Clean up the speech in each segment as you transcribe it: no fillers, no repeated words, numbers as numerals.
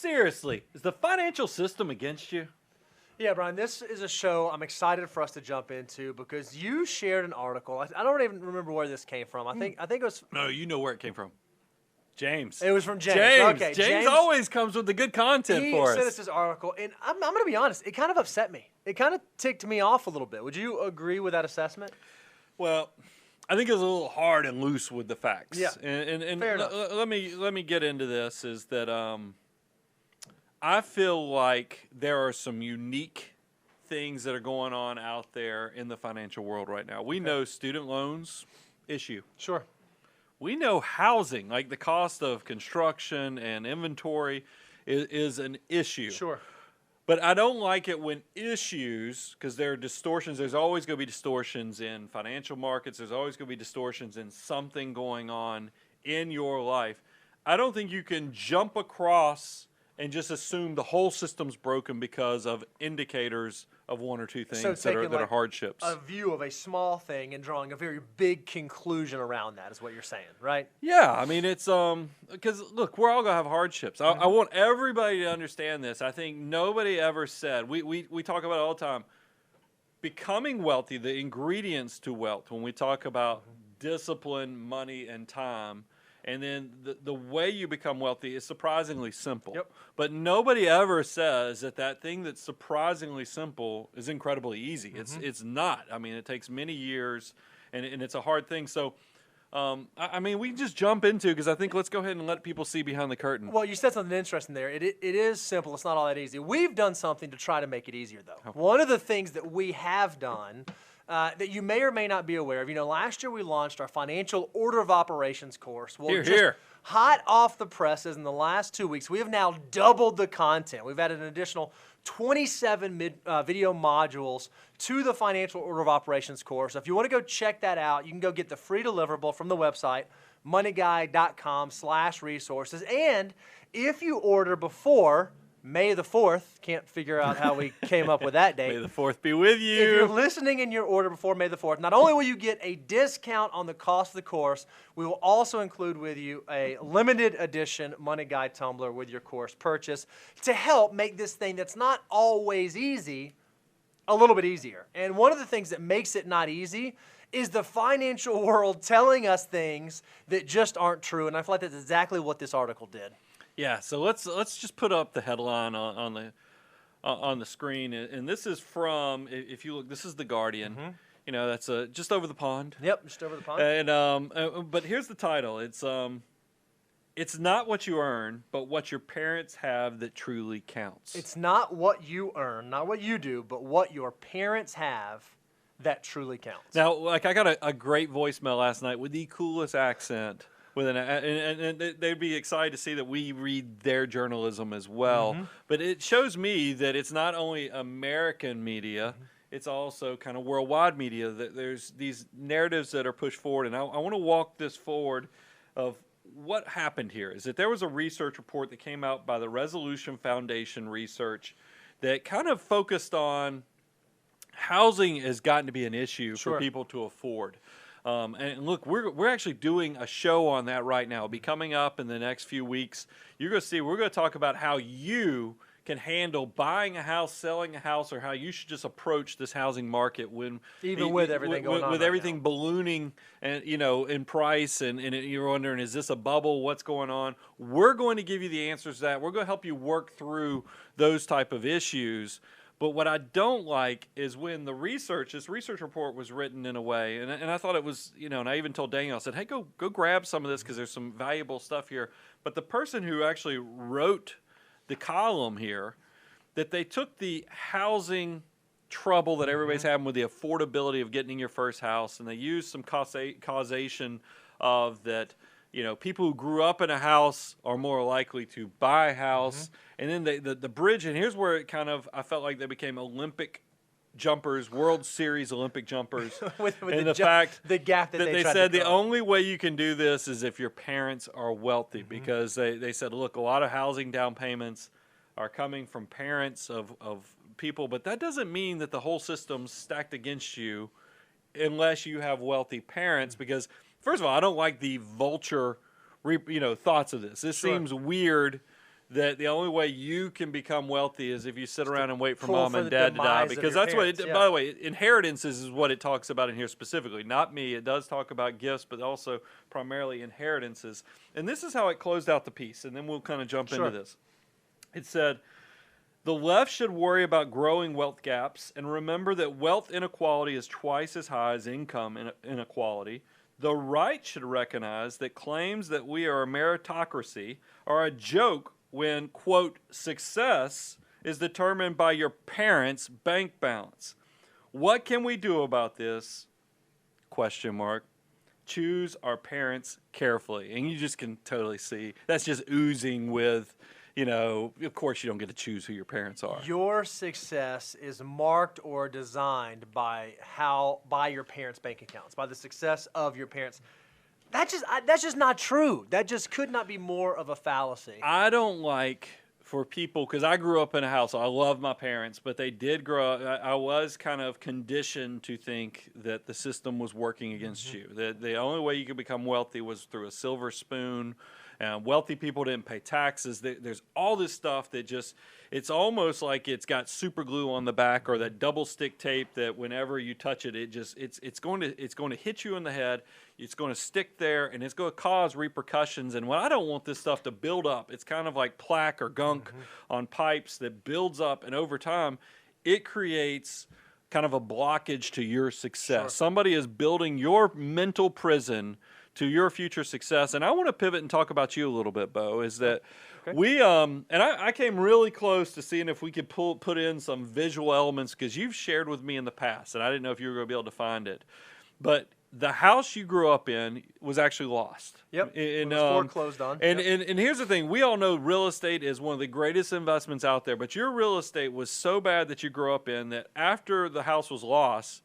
seriously, is the financial system against you? Yeah, Brian, this is a show I'm excited for us to jump into because you shared an article. I don't even remember where this came from. I think it was. No, you know where it came from. James. It was from James. Okay, James always comes with the good content for us. He sent us this article, and I'm going to be honest. It kind of upset me. It kind of ticked me off a little bit. Would you agree with that assessment? Well, I think it was a little hard and loose with the facts. Yeah, and fair enough. Let me get into this. Is that I feel like there are some unique things that are going on out there in the financial world right now. We know student loans issue. Sure. We know housing, like the cost of construction and inventory, is an issue. Sure. But I don't like it when issues, because there are distortions. There's always going to be distortions in financial markets. There's always going to be distortions in something going on in your life. I don't think you can jump across and just assume the whole system's broken because of indicators of one or two things that are hardships. A view of a small thing and drawing a very big conclusion around that is what you're saying, right? Yeah, I mean, it's because look, we're all gonna have hardships. I want everybody to understand this. I think nobody ever said, we talk about it all the time, becoming wealthy, the ingredients to wealth, when we talk about discipline, money, and time. And then the way you become wealthy is surprisingly simple. Yep. But nobody ever says that thing that's surprisingly simple is incredibly easy. It's not. I mean, it takes many years, and it's a hard thing. So, I mean, we can just jump into, because I think let's go ahead and let people see behind the curtain. Well, you said something interesting there. It is simple. It's not all that easy. We've done something to try to make it easier, though. One of the things that we have done that you may or may not be aware of. You know, last year we launched our Financial Order of Operations course. Well, here. Hot off the presses in the last 2 weeks, we have now doubled the content. We've added an additional 27 video modules to the Financial Order of Operations course. So if you want to go check that out, you can go get the free deliverable from the website, moneyguy.com/resources. And if you order before May the 4th, can't figure out how we came up with that date. May the 4th be with you. If you're listening in your order before May the 4th, not only will you get a discount on the cost of the course, we will also include with you a limited edition Money Guy tumbler with your course purchase to help make this thing that's not always easy a little bit easier. And one of the things that makes it not easy is the financial world telling us things that just aren't true. And I feel like that's exactly what this article did. Yeah, so let's just put up the headline on the screen, and this is from, if you look, this is The Guardian. You know, that's just over the pond. Yep, just over the pond. And but here's the title. It's not what you earn, but what your parents have that truly counts. It's not what you earn, not what you do, but what your parents have that truly counts. Now, like, I got a great voicemail last night with the coolest accent. And they'd be excited to see that we read their journalism as well. But it shows me that it's not only American media, it's also kind of worldwide media. That there's these narratives that are pushed forward. And I want to walk this forward of what happened here. Is that there was a research report that came out by the Resolution Foundation Research that kind of focused on housing has gotten to be an issue for people to afford. And look, we're actually doing a show on that right now. It'll be coming up in the next few weeks. You're going to see, we're going to talk about how you can handle buying a house, selling a house, or how you should just approach this housing market with everything going on, with everything ballooning and in price, and you're wondering, is this a bubble? What's going on? We're going to give you the answers to that. We're going to help you work through those type of issues. But what I don't like is when this research report was written in a way, and I thought it was, and I even told Daniel, I said, hey, go grab some of this because there's some valuable stuff here. But the person who actually wrote the column here, that they took the housing trouble that everybody's having with the affordability of getting your first house, and they used some causation of that. People who grew up in a house are more likely to buy a house. And then the bridge, and here's where it kind of, I felt like they became Olympic jumpers, World Series Olympic jumpers. with the gap that they said the only way you can do this is if your parents are wealthy, because they said, look, a lot of housing down payments are coming from parents of people, but that doesn't mean that the whole system's stacked against you unless you have wealthy parents, because first of all, I don't like the vulture, thoughts of this. This seems weird that the only way you can become wealthy is if you sit around and wait for pull mom for and the dad to die. demise of Because your that's what parents, it, yeah. by the way, inheritances is what it talks about in here specifically. Not me. It does talk about gifts, but also primarily inheritances. And this is how it closed out the piece, and then we'll kind of jump into this. It said, the left should worry about growing wealth gaps and remember that wealth inequality is twice as high as income inequality. The right should recognize that claims that we are a meritocracy are a joke when, quote, success is determined by your parents' bank balance. What can we do about this? Question mark. Choose our parents carefully. And you just can totally see that's just oozing with, you know, of course you don't get to choose who your parents are. Your success is marked or designed by your parents' bank accounts, by the success of your parents. That's just not true. That just could not be more of a fallacy. I don't like for people, because I grew up in a house, I love my parents, but they did grow up, I was kind of conditioned to think that the system was working against you. That the only way you could become wealthy was through a silver spoon. Wealthy people didn't pay taxes. There's all this stuff that just, it's almost like it's got super glue on the back or that double stick tape that whenever you touch it, it's going to hit you in the head. It's going to stick there and it's going to cause repercussions. And when I don't want this stuff to build up, it's kind of like plaque or gunk on pipes that builds up, and over time, it creates kind of a blockage to your success. Sure. Somebody is building your mental prison to your future success. And I want to pivot and talk about you a little bit, Bo, is that we, and I came really close to seeing if we could put in some visual elements, because you've shared with me in the past, and I didn't know if you were going to be able to find it. But the house you grew up in was actually lost. Yep, it was foreclosed on. And here's the thing. We all know real estate is one of the greatest investments out there, but your real estate was so bad that you grew up in that after the house was lost,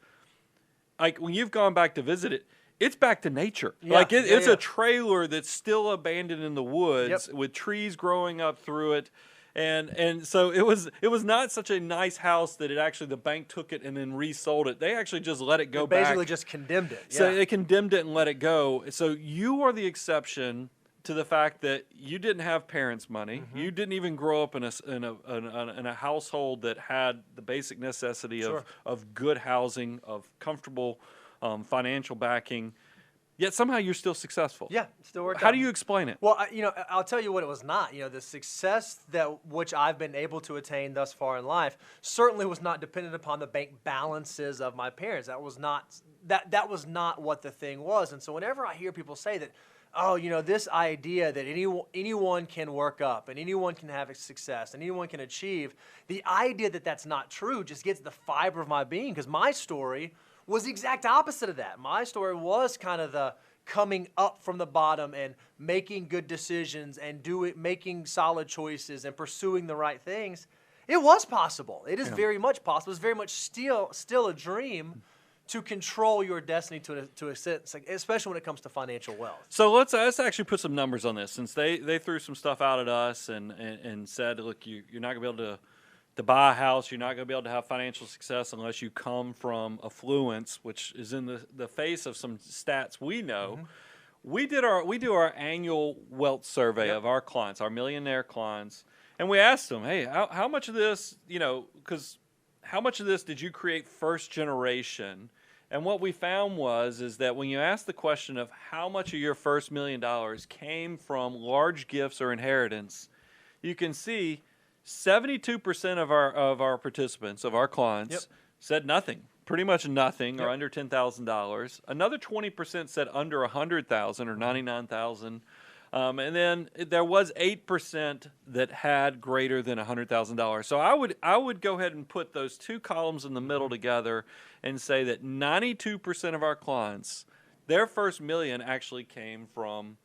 like when you've gone back to visit it, it's back to nature. Yeah, it's a trailer that's still abandoned in the woods with trees growing up through it. And so it was not such a nice house that the bank took it and then resold it. They actually just let it go back. Basically just condemned it. So they condemned it and let it go. So you are the exception to the fact that you didn't have parents' money. You didn't even grow up in a household that had the basic necessity of good housing, of comfortable financial backing. Yet somehow you're still successful. Yeah, still worked out. How do you explain it? Well, I'll tell you what it was not. The success which I've been able to attain thus far in life certainly was not dependent upon the bank balances of my parents. That was not what the thing was. And so whenever I hear people say that, oh, this idea that anyone can work up and anyone can have a success and anyone can achieve, the idea that that's not true just gets the fiber of my being, because my story was the exact opposite of that. My story was kind of the coming up from the bottom and making good decisions and making solid choices and pursuing the right things. It was possible. It is very much possible. It's very much still a dream to control your destiny to a sense, especially when it comes to financial wealth. So let's actually put some numbers on this, since they threw some stuff out at us and said, look, you're not going to be able to buy a house, you're not going to be able to have financial success unless you come from affluence, which is in the face of some stats we know. We do our annual wealth survey of our clients, our millionaire clients, and we asked them, hey, how much of this, because how much of this did you create first generation? And what we found is that when you ask the question of how much of your first $1 million came from large gifts or inheritance, you can see 72% of our participants, of our clients, said nothing, pretty much nothing, or under $10,000. Another 20% said under $100,000 or $99,000, and then there was 8% that had greater than $100,000. So I would go ahead and put those two columns in the middle together and say that 92% of our clients, their first million actually came from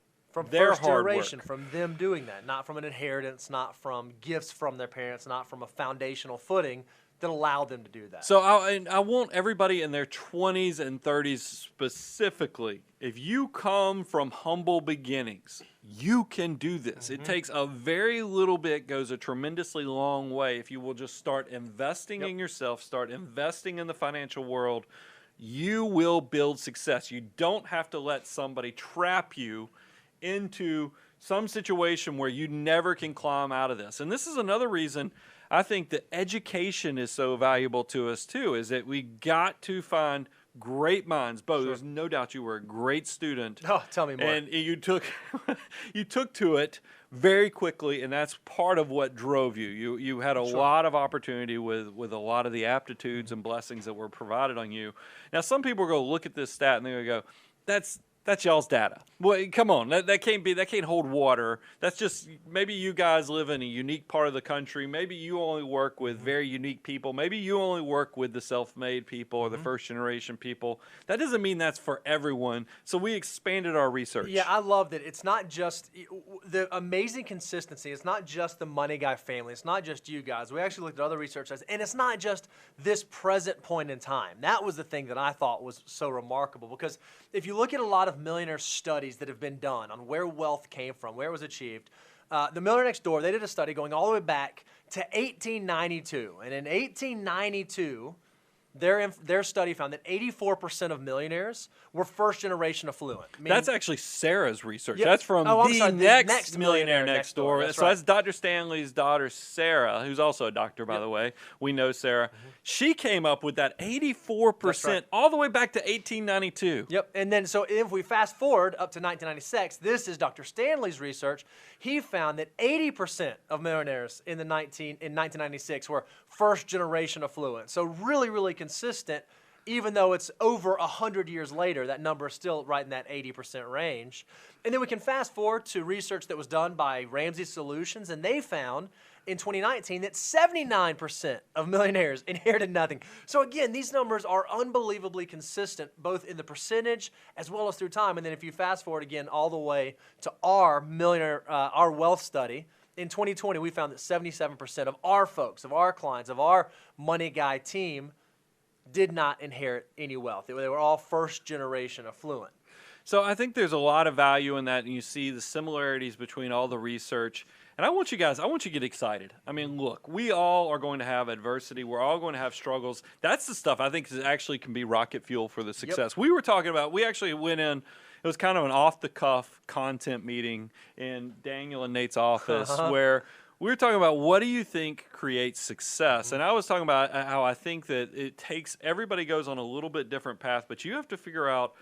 their first hard generation, work. from them doing that, not from an inheritance, not from gifts from their parents, not from a foundational footing that allowed them to do that. So I want everybody in their 20s and 30s specifically, if you come from humble beginnings, you can do this. It takes a very little bit, goes a tremendously long way if you will just start investing in yourself, start investing in the financial world. You will build success. You don't have to let somebody trap you into some situation where you never can climb out of this. And this is another reason I think that education is so valuable to us too, is that we got to find great minds. Bo, there's no doubt you were a great student. Oh, tell me more. And you took you took to it very quickly, and that's part of what drove you. You had a lot of opportunity with a lot of the aptitudes and blessings that were provided on you. Now, some people are going to look at this stat and they're going to go, that's y'all's data. Well, come on, that can't hold water. That's just, maybe you guys live in a unique part of the country. Maybe you only work with very unique people. Maybe you only work with the self-made people or the first generation people. That doesn't mean that's for everyone. So we expanded our research. Yeah, I love that. It's not just the amazing consistency. It's not just the Money Guy family. It's not just you guys. We actually looked at other research, and it's not just this present point in time. That was the thing that I thought was so remarkable, because if you look at a lot of millionaire studies that have been done on where wealth came from, where it was achieved, the Millionaire Next Door, they did a study going all the way back to 1892. And in 1892, their study found that 84% of millionaires were first-generation affluent. That's actually Sarah's research. Yeah. That's from the next Millionaire Next Door. That's so that's Dr. Stanley's daughter, Sarah, who's also a doctor, by the way. We know Sarah. She came up with that 84% all the way back to 1892. Yep. And then, so if we fast forward up to 1996, this is Dr. Stanley's research. He found that 80% of millionaires in 1996 were first-generation affluent. So really, really consistent, even though it's over 100 years later, that number is still right in that 80% range. And then we can fast forward to research that was done by Ramsey Solutions, and they found in 2019 that 79% of millionaires inherited nothing. So again, these numbers are unbelievably consistent, both in the percentage as well as through time. And then if you fast forward again all the way to our wealth study, in 2020, we found that 77% of our folks, of our clients, of our Money Guy team did not inherit any wealth. They were all first-generation affluent. So I think there's a lot of value in that, and you see the similarities between all the research. And I want you to get excited. I mean, look, we all are going to have adversity. We're all going to have struggles. That's the stuff I think actually can be rocket fuel for the success. We were talking about, we actually went in, it was kind of an off-the-cuff content meeting in Daniel and Nate's office where we were talking about what do you think creates success. And I was talking about how I think that it takes, everybody goes on a little bit different path, but you have to figure out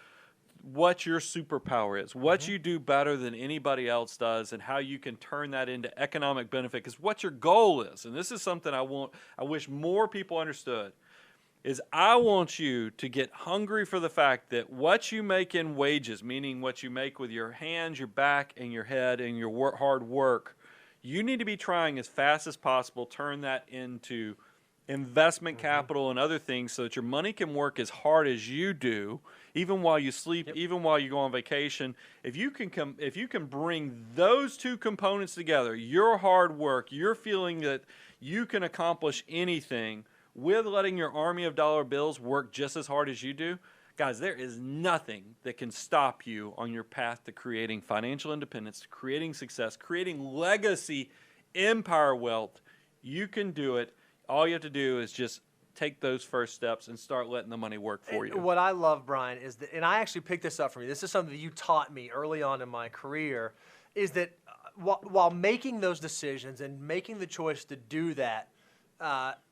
what your superpower is, what you do better than anybody else does, and how you can turn that into economic benefit, because what your goal is, and this is something I wish more people understood, is I want you to get hungry for the fact that what you make in wages, meaning what you make with your hands, your back, and your head, and your hard work, you need to be trying as fast as possible, turn that into investment capital and other things so that your money can work as hard as you do, even while you sleep, even while you go on vacation. If you can bring those two components together, your hard work, your feeling that you can accomplish anything with letting your army of dollar bills work just as hard as you do, guys, there is nothing that can stop you on your path to creating financial independence, to creating success, creating legacy, empire wealth. You can do it. All you have to do is just take those first steps and start letting the money work for you. What I love, Brian, is that, and I actually picked this up from you, this is something that you taught me early on in my career, is that while making those decisions and making the choice to do that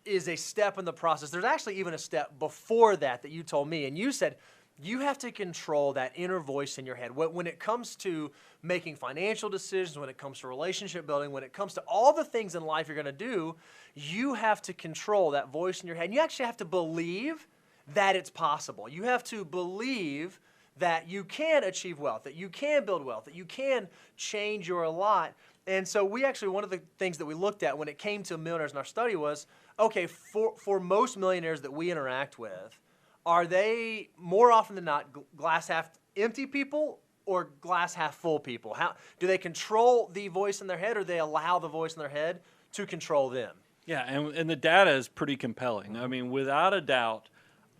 is a step in the process, there's actually even a step before that you told me, and you said you have to control that inner voice in your head. When it comes to making financial decisions, when it comes to relationship building, when it comes to all the things in life you're going to do, you have to control that voice in your head. And you actually have to believe that it's possible. You have to believe that you can achieve wealth, that you can build wealth, that you can change your lot. And so we actually, one of the things that we looked at when it came to millionaires in our study was, okay, for most millionaires that we interact with, are they more often than not glass half empty people or glass half full people? How do they control the voice in their head, or do they allow the voice in their head to control them? Yeah, and the data is pretty compelling. I mean, without a doubt,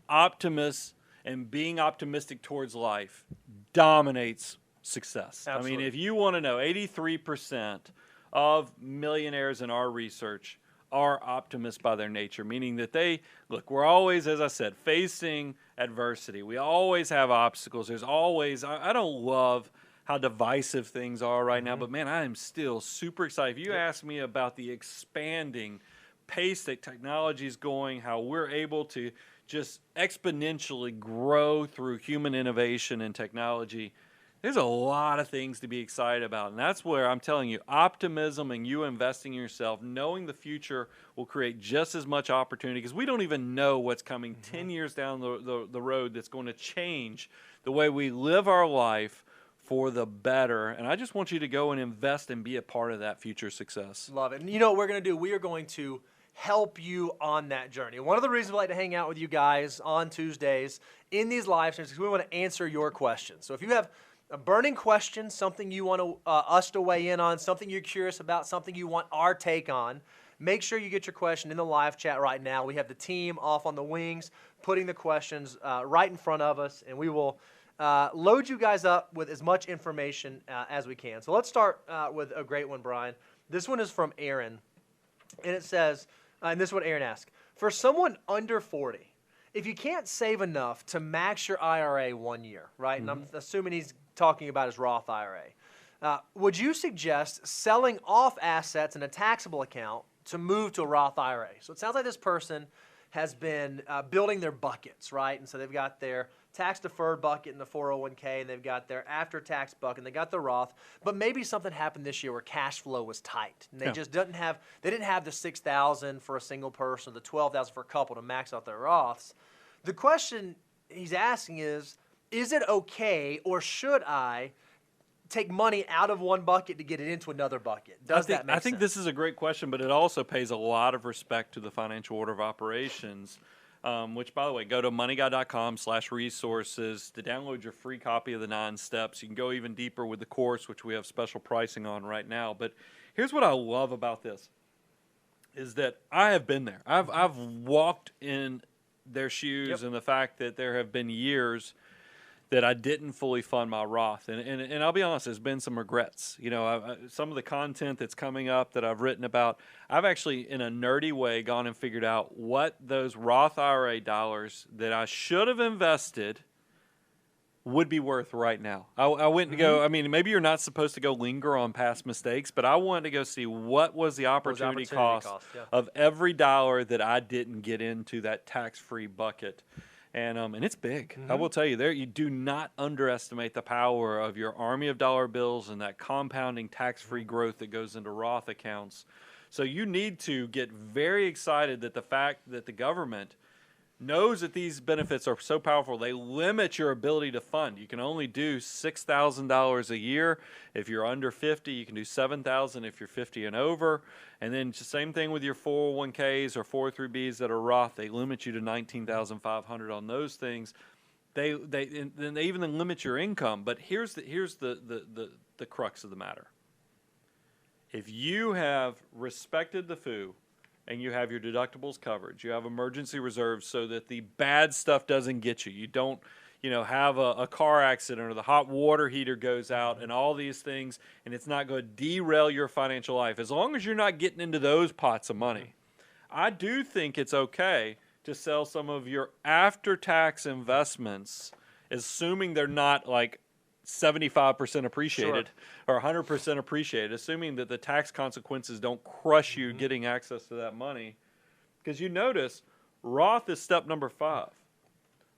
optimists and being optimistic towards life dominates success. Absolutely. I mean, if you want to know, 83% of millionaires in our research are optimists by their nature, meaning that we're always, as I said, facing adversity. We always have obstacles. There's always, I don't love how divisive things are right now. But man, I am still super excited. If you ask me about the expanding pace that technology is going, how we're able to just exponentially grow through human innovation and technology, there's a lot of things to be excited about. And that's where I'm telling you, optimism and you investing in yourself, knowing the future will create just as much opportunity, because we don't even know what's coming 10 years down the road that's going to change the way we live our life for the better. And I just want you to go and invest and be a part of that future success. Love it. And you know what we're going to do? We are going to help you on that journey. One of the reasons we like to hang out with you guys on Tuesdays in these live streams is because we want to answer your questions. So if you have a burning question, something you want us to weigh in on, something you're curious about, something you want our take on, make sure you get your question in the live chat right now. We have the team off on the wings putting the questions right in front of us, and we will load you guys up with as much information as we can. So let's start with a great one, Brian. This one is from Aaron, and it says, and this is what Aaron asked, for someone under 40, if you can't save enough to max your IRA 1 year, right? And I'm assuming he's talking about his Roth IRA. Would you suggest selling off assets in a taxable account to move to a Roth IRA? So it sounds like this person has been building their buckets, right? And so they've got their tax-deferred bucket in the 401k, and they've got their after-tax bucket, and they got the Roth. But maybe something happened this year where cash flow was tight, and they just didn't have the $6,000 for a single person, the $12,000 for a couple to max out their Roths. The question he's asking is it okay, or should I take money out of one bucket to get it into another bucket? Does that make sense? I think this is a great question, but it also pays a lot of respect to the financial order of operations, which, by the way, go to moneyguy.com/resources to download your free copy of the 9 steps. You can go even deeper with the course, which we have special pricing on right now. But here's what I love about this, is that I have been there. I've walked in their shoes, and the fact that there have been years that I didn't fully fund my Roth. And I'll be honest, there's been some regrets. You know, some of the content that's coming up that I've written about, I've actually, in a nerdy way, gone and figured out what those Roth IRA dollars that I should have invested would be worth right now. I went to go, I mean, maybe you're not supposed to go linger on past mistakes, but I wanted to go see what was the opportunity cost of every dollar that I didn't get into that tax-free bucket. And it's big. I will tell you, you do not underestimate the power of your army of dollar bills and that compounding tax-free growth that goes into Roth accounts. So you need to get very excited that the fact that the government knows that these benefits are so powerful, they limit your ability to fund. You can only do $6,000 a year. If you're under 50, you can do $7,000 if you're 50 and over. And then the same thing with your 401ks or 403bs that are Roth. They limit you to $19,500 on those things. They even limit your income. But here's the crux of the matter. If you have respected the FOO, and you have your deductibles covered, you have emergency reserves so that the bad stuff doesn't get you. You don't, have a car accident or the hot water heater goes out and all these things, and it's not going to derail your financial life. As long as you're not getting into those pots of money, I do think it's okay to sell some of your after-tax investments, assuming they're not like 75% appreciated or 100% appreciated, assuming that the tax consequences don't crush you getting access to that money. Because you notice, Roth is step number 5.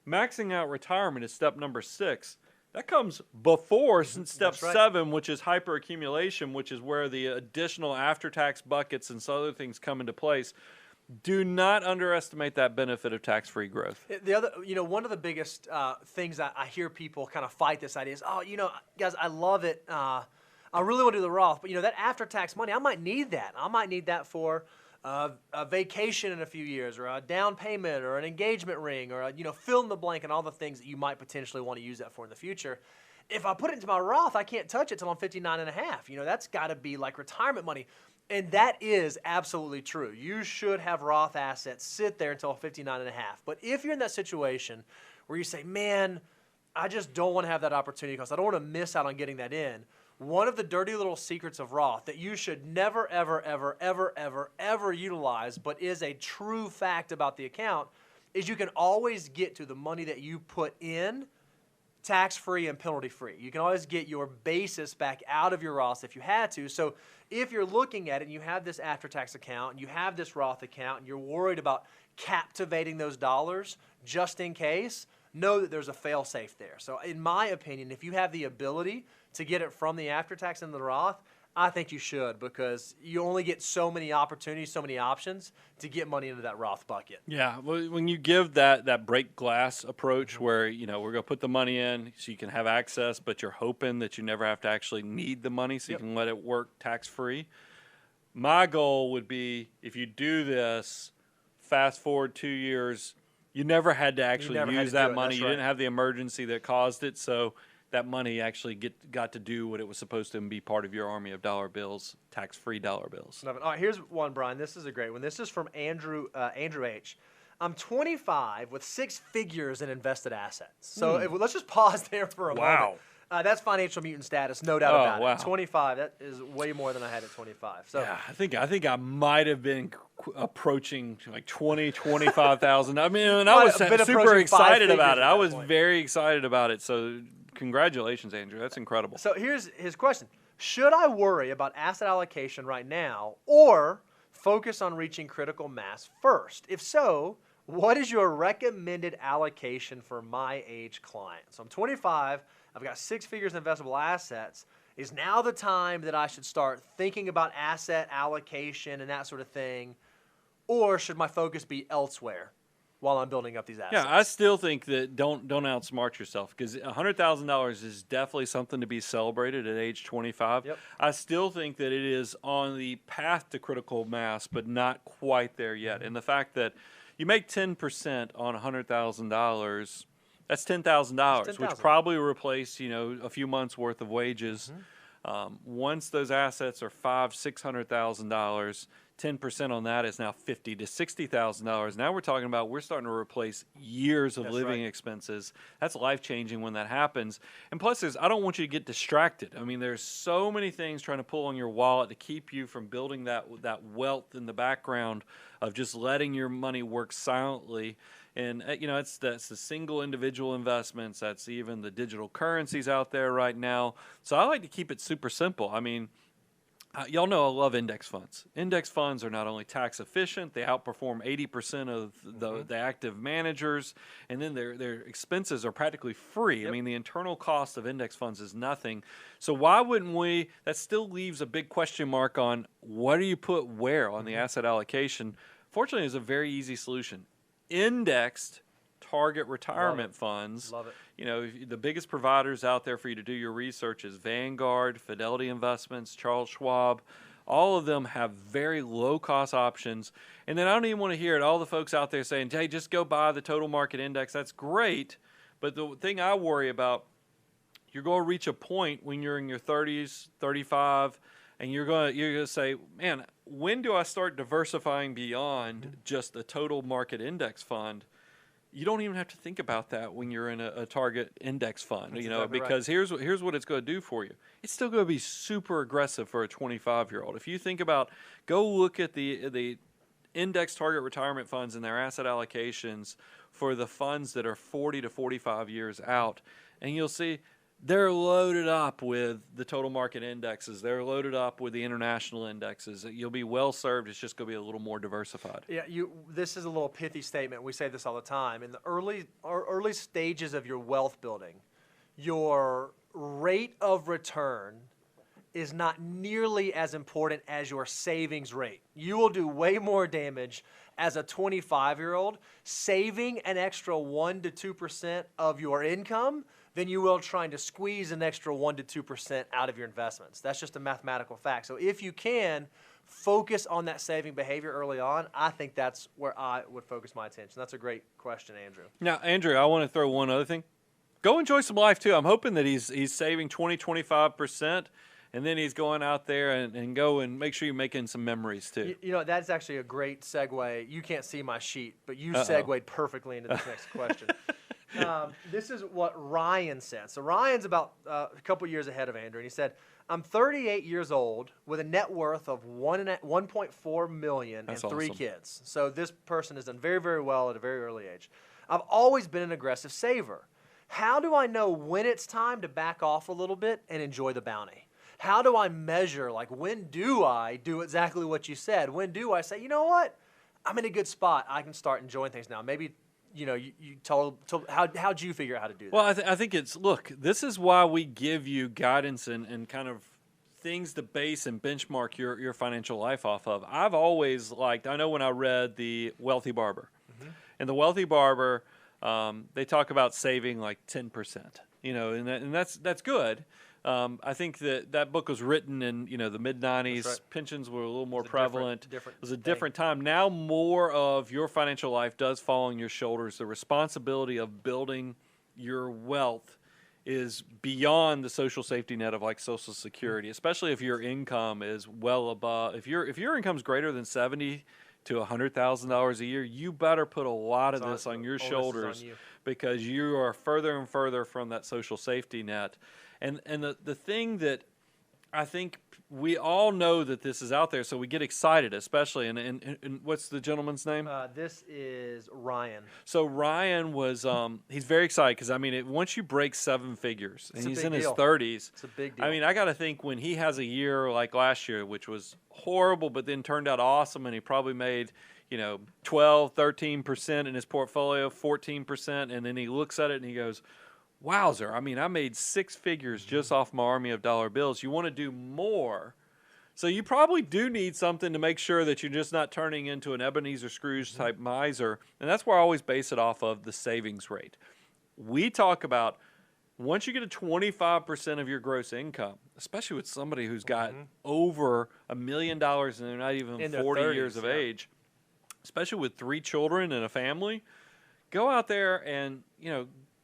Maxing out retirement is step number 6. That comes before step 7, which is hyperaccumulation, which is where the additional after-tax buckets and some other things come into place. Do not underestimate that benefit of tax-free growth. The other, one of the biggest things I hear people kind of fight this idea is, guys, I love it. I really want to do the Roth, but that after-tax money, I might need that. I might need that for a vacation in a few years, or a down payment, or an engagement ring, or fill in the blank, and all the things that you might potentially want to use that for in the future. If I put it into my Roth, I can't touch it till I'm 59 and a half. That's got to be like retirement money. And that is absolutely true. You should have Roth assets sit there until 59 and a half. But if you're in that situation where you say, man, I just don't want to have that opportunity because I don't want to miss out on getting that in, one of the dirty little secrets of Roth that you should never, ever, ever, ever, ever, ever utilize, but is a true fact about the account, is you can always get to the money that you put in tax-free and penalty-free. You can always get your basis back out of your Roth if you had to. So if you're looking at it and you have this after-tax account and you have this Roth account and you're worried about captivating those dollars just in case, know that there's a fail-safe there. So in my opinion, if you have the ability to get it from the after-tax into the Roth, I think you should, because you only get so many opportunities, so many options to get money into that Roth bucket. Yeah, well, when you give that break glass approach where, we're going to put the money in so you can have access, but you're hoping that you never have to actually need the money so you can let it work tax-free. My goal would be, if you do this, fast forward 2 years, you never had to actually use that money. You didn't have the emergency that caused it, so that money actually got to do what it was supposed to and be part of your army of dollar bills, tax-free dollar bills. All right, here's one, Brian. This is a great one. This is from Andrew H. I'm 25 with 6 figures in invested assets. So let's just pause there for a moment. That's financial mutant status, no doubt about it. 25, that is way more than I had at 25. So yeah, I think I might have been approaching like 20, 25,000. I mean, and I was super excited about it. I was very excited about it. So congratulations, Andrew. That's incredible. So here's his question. Should I worry about asset allocation right now or focus on reaching critical mass first? If so, what is your recommended allocation for my age client? So I'm 25. I've got 6 figures in investable assets. Is now the time that I should start thinking about asset allocation and that sort of thing? Or should my focus be elsewhere while I'm building up these assets? Yeah, I still think that don't outsmart yourself, because $100,000 is definitely something to be celebrated at age 25. Yep. I still think that it is on the path to critical mass, but not quite there yet. And the fact that you make 10% on $100,000, that's $10,000, which probably will replace, a few months worth of wages. Once those assets are $500,000-$600,000, 10% on that is now $50,000 to $60,000. Now we're talking about we're starting to replace years of living expenses. That's life-changing when that happens. And plus, I don't want you to get distracted. I mean, there's so many things trying to pull on your wallet to keep you from building that wealth in the background of just letting your money work silently. And, that's the single individual investments. That's even the digital currencies out there right now. So I like to keep it super simple. I mean, y'all know I love index funds. Index funds are not only tax efficient, they outperform 80% of the active managers, and then their expenses are practically free. I mean, the internal cost of index funds is nothing. So why wouldn't we? That still leaves a big question mark on what do you put where on the asset allocation. Fortunately, there's a very easy solution. Indexed target retirement funds. Love it. The biggest providers out there for you to do your research is Vanguard, Fidelity Investments, Charles Schwab. All of them have very low-cost options. And then I don't even want to hear it. All the folks out there saying, hey, just go buy the total market index. That's great. But the thing I worry about, you're going to reach a point when you're in your 30s, 35, and you're going to say, man, when do I start diversifying beyond just a total market index fund? You don't even have to think about that when you're in a target index fund, because here's what it's going to do for you. It's still going to be super aggressive for a 25-year-old. If you think about, go look at the index target retirement funds and their asset allocations for the funds that are 40 to 45 years out, and you'll see they're loaded up with the total market indexes. They're loaded up with the international indexes. You'll be well served. It's just going to be a little more diversified. Yeah, this is a little pithy statement. We say this all the time. In the early stages of your wealth building, your rate of return is not nearly as important as your savings rate. You will do way more damage as a 25-year-old saving an extra 1 to 2% of your income than you will trying to squeeze an extra 1 to 2% out of your investments. That's just a mathematical fact. So if you can focus on that saving behavior early on, I think that's where I would focus my attention. That's a great question, Andrew. Now, Andrew, I want to throw one other thing. Go enjoy some life, too. I'm hoping that he's saving 20, 25%, and then he's going out there and go and make sure you're making some memories, too. That's actually a great segue. You can't see my sheet, but you segued perfectly into this next question. This is what Ryan said. So Ryan's about a couple years ahead of Andrew, and he said, I'm 38 years old with a net worth of $1.4 million and 3 kids. So this person has done very, very well at a very early age. I've always been an aggressive saver. How do I know when it's time to back off a little bit and enjoy the bounty? How do I measure, like, when do I do exactly what you said? When do I say, you know what? I'm in a good spot. I can start enjoying things now. Maybe, you told how'd you figure out how to do that? Well, I think look, this is why we give you guidance and kind of things to base and benchmark your financial life off of. I've always liked, I know when I read The Wealthy Barber, and The Wealthy Barber, they talk about saving like 10%, and that's good. I think that book was written in the mid-90s. Right. Pensions were a little more prevalent. It was a thing. different time. Now more of your financial life does fall on your shoulders. The responsibility of building your wealth is beyond the social safety net of like Social Security, especially if your income is well above. If your income is greater than $70,000 to $100,000 a year, you better put a lot of this on your shoulders, because you are further and further from that social safety net. And the thing that I think we all know that this is out there, so we get excited, especially. And what's the gentleman's name? This is Ryan. So Ryan was he's very excited because once you break 7 figures and he's in his 30s, it's a big deal. I got to think when he has a year like last year, which was horrible, but then turned out awesome, and he probably made 12, 13% in his portfolio, 14%, and then he looks at it and he goes, wowzer, I made 6 figures just off my army of dollar bills. You want to do more. So you probably do need something to make sure that you're just not turning into an Ebenezer Scrooge type miser. And that's where I always base it off of the savings rate. We talk about once you get to 25% of your gross income, especially with somebody who's got over $1 million and they're not even 40 years of age, especially with 3 children and a family, go out there and,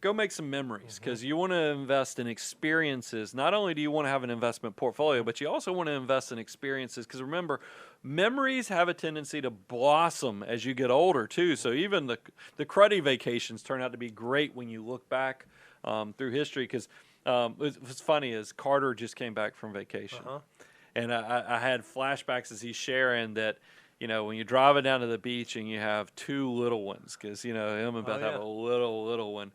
go make some memories, because you want to invest in experiences. Not only do you want to have an investment portfolio, but you also want to invest in experiences, because remember, memories have a tendency to blossom as you get older too. So even the cruddy vacations turn out to be great when you look back through history, because what's funny is Carter just came back from vacation. And I had flashbacks as he's sharing that, when you're driving down to the beach and you have 2 little ones, because, him and Beth have a little one.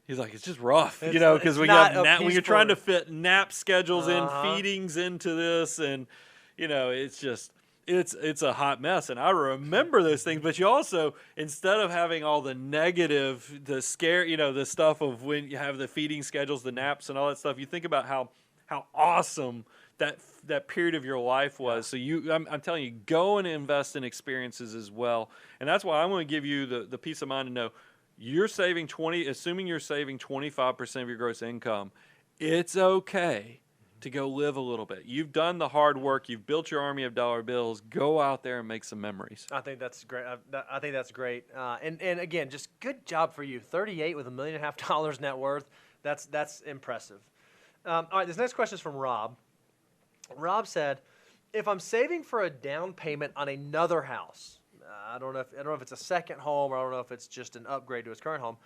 He's like, it's just rough, because when you're trying to fit nap schedules in, feedings into this, and it's just it's a hot mess. And I remember those things, but you also, instead of having all the negative, the scare, the stuff of when you have the feeding schedules, the naps, and all that stuff, you think about how awesome that period of your life was. So I'm telling you, go and invest in experiences as well. And that's why I'm going to give you the peace of mind to know. You're saving assuming you're saving 25% of your gross income, it's okay to go live a little bit. You've done the hard work. You've built your army of dollar bills. Go out there and make some memories. I think that's great. I think that's great. And again, just good job for you. 38 with $1.5 million net worth. That's impressive. All right, this next question is from Rob. Rob said, if I'm saving for a down payment on another house, I don't know if it's a second home, or I don't know if it's just an upgrade to his current home,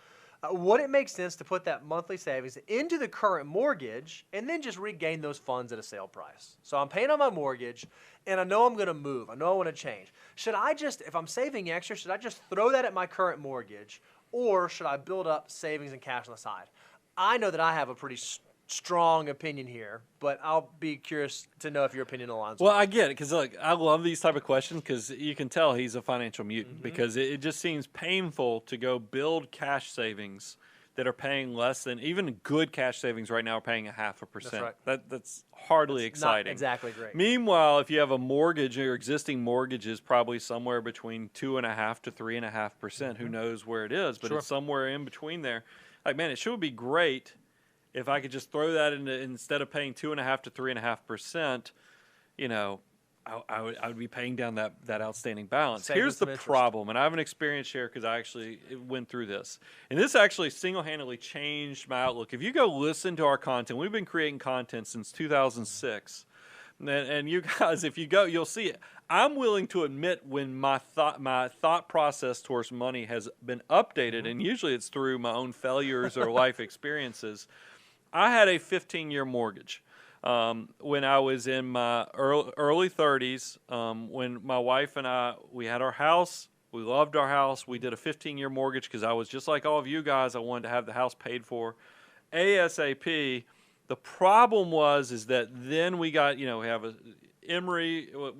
would it make sense to put that monthly savings into the current mortgage and then just regain those funds at a sale price? So I'm paying on my mortgage, and I know I'm going to move. I know I want to change. Should I just, if I'm saving extra, should I just throw that at my current mortgage, or should I build up savings and cash on the side? I know that I have a pretty strong opinion here, but I'll be curious to know if your opinion aligns. Well, I get it, because I love these type of questions, because you can tell he's a financial mutant, because it just seems painful to go build cash savings that are paying less than, even good cash savings right now are paying 0.5%. That's right. That's hardly exciting. Not exactly great. Meanwhile, if you have a mortgage, your existing mortgage is probably somewhere between 2.5% to 3.5%. Who knows where it is, but it's somewhere in between there. Like, man, it sure would be great if I could just throw that into, instead of paying 2.5% to 3.5%, I would be paying down that outstanding balance. Here's the problem, and I have an experience here because I actually went through this. And this actually single-handedly changed my outlook. If you go listen to our content, we've been creating content since 2006. And you guys, if you go, you'll see it. I'm willing to admit when my thought process towards money has been updated, and usually it's through my own failures or life experiences. I had a 15-year mortgage when I was in my early 30s, when my wife and we had our house, We loved our house. We did a 15-year mortgage because I was just like all of you guys. I wanted to have the house paid for ASAP. The problem is that then we got, we have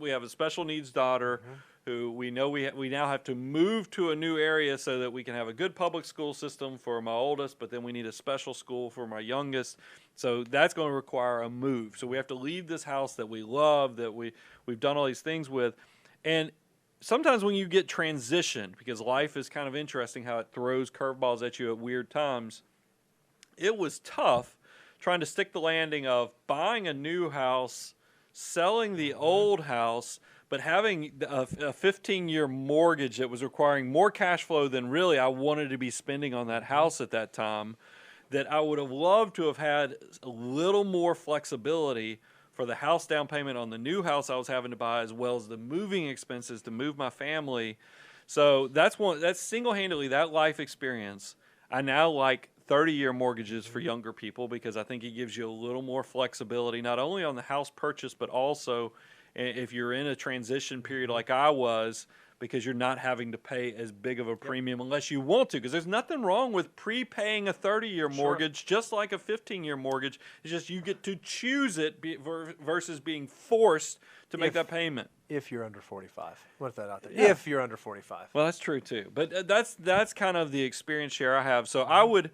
we have a special needs daughter who we know we now have to move to a new area so that we can have a good public school system for my oldest, but then we need a special school for my youngest. So that's going to require a move. So we have to leave this house that we love, that we've done all these things with. And sometimes when you get transitioned, because life is kind of interesting how it throws curveballs at you at weird times, it was tough trying to stick the landing of buying a new house, selling the old house, but having a 15-year mortgage that was requiring more cash flow than really I wanted to be spending on that house at that time, that I would have loved to have had a little more flexibility for the house down payment on the new house I was having to buy, as well as the moving expenses to move my family. So that's single-handedly that life experience. I now like 30-year mortgages for younger people because I think it gives you a little more flexibility, not only on the house purchase, but also if you're in a transition period like I was, because you're not having to pay as big of a premium unless you want to. Because there's nothing wrong with prepaying a 30-year mortgage, just like a 15-year mortgage. It's just you get to choose it versus being forced to make that payment. If you're under 45. Put that out there. Yeah. If you're under 45. Well, that's true too. But that's kind of the experience share I have. So I would,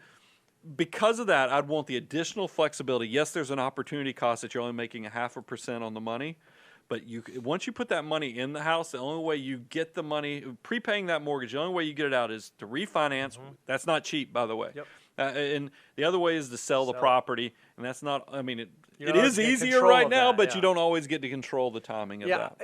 because of that, I'd want the additional flexibility. Yes, there's an opportunity cost that you're only making 0.5% on the money. But once you put that money in the house, the only way you get the money, prepaying that mortgage, the only way you get it out is to refinance. That's not cheap, by the way. Yep. And the other way is to sell the property. And that's not, I mean, it is easier right now, but you don't always get to control the timing of that.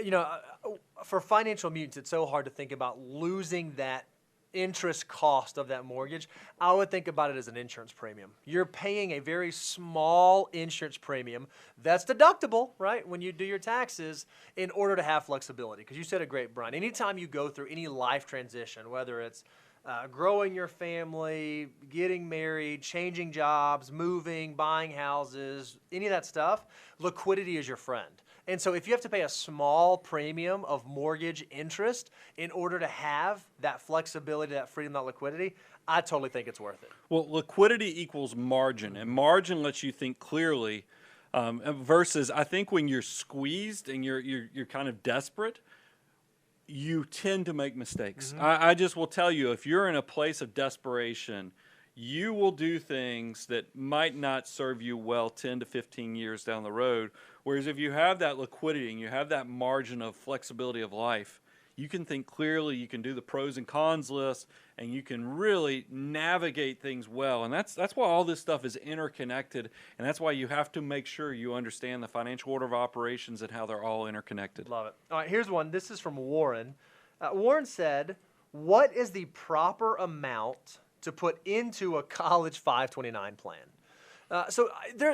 For financial mutants, it's so hard to think about losing that interest cost of that mortgage. I would think about it as an insurance premium. You're paying a very small insurance premium that's deductible, right, when you do your taxes, in order to have flexibility. Because you said it great, Brian. Anytime you go through any life transition, whether it's growing your family, getting married, changing jobs, moving, buying houses, any of that stuff, liquidity is your friend. And so if you have to pay a small premium of mortgage interest in order to have that flexibility, that freedom, that liquidity, I totally think it's worth it. Well, liquidity equals margin, and margin lets you think clearly versus I think when you're squeezed and you're kind of desperate, you tend to make mistakes. I just will tell you, if you're in a place of desperation, you will do things that might not serve you well 10 to 15 years down the road. Whereas if you have that liquidity and you have that margin of flexibility of life, you can think clearly, you can do the pros and cons list, and you can really navigate things well. And that's why all this stuff is interconnected, and that's why you have to make sure you understand the financial order of operations and how they're all interconnected. Love it. All right, here's one. This is from Warren. Warren said, what is the proper amount to put into a college 529 plan?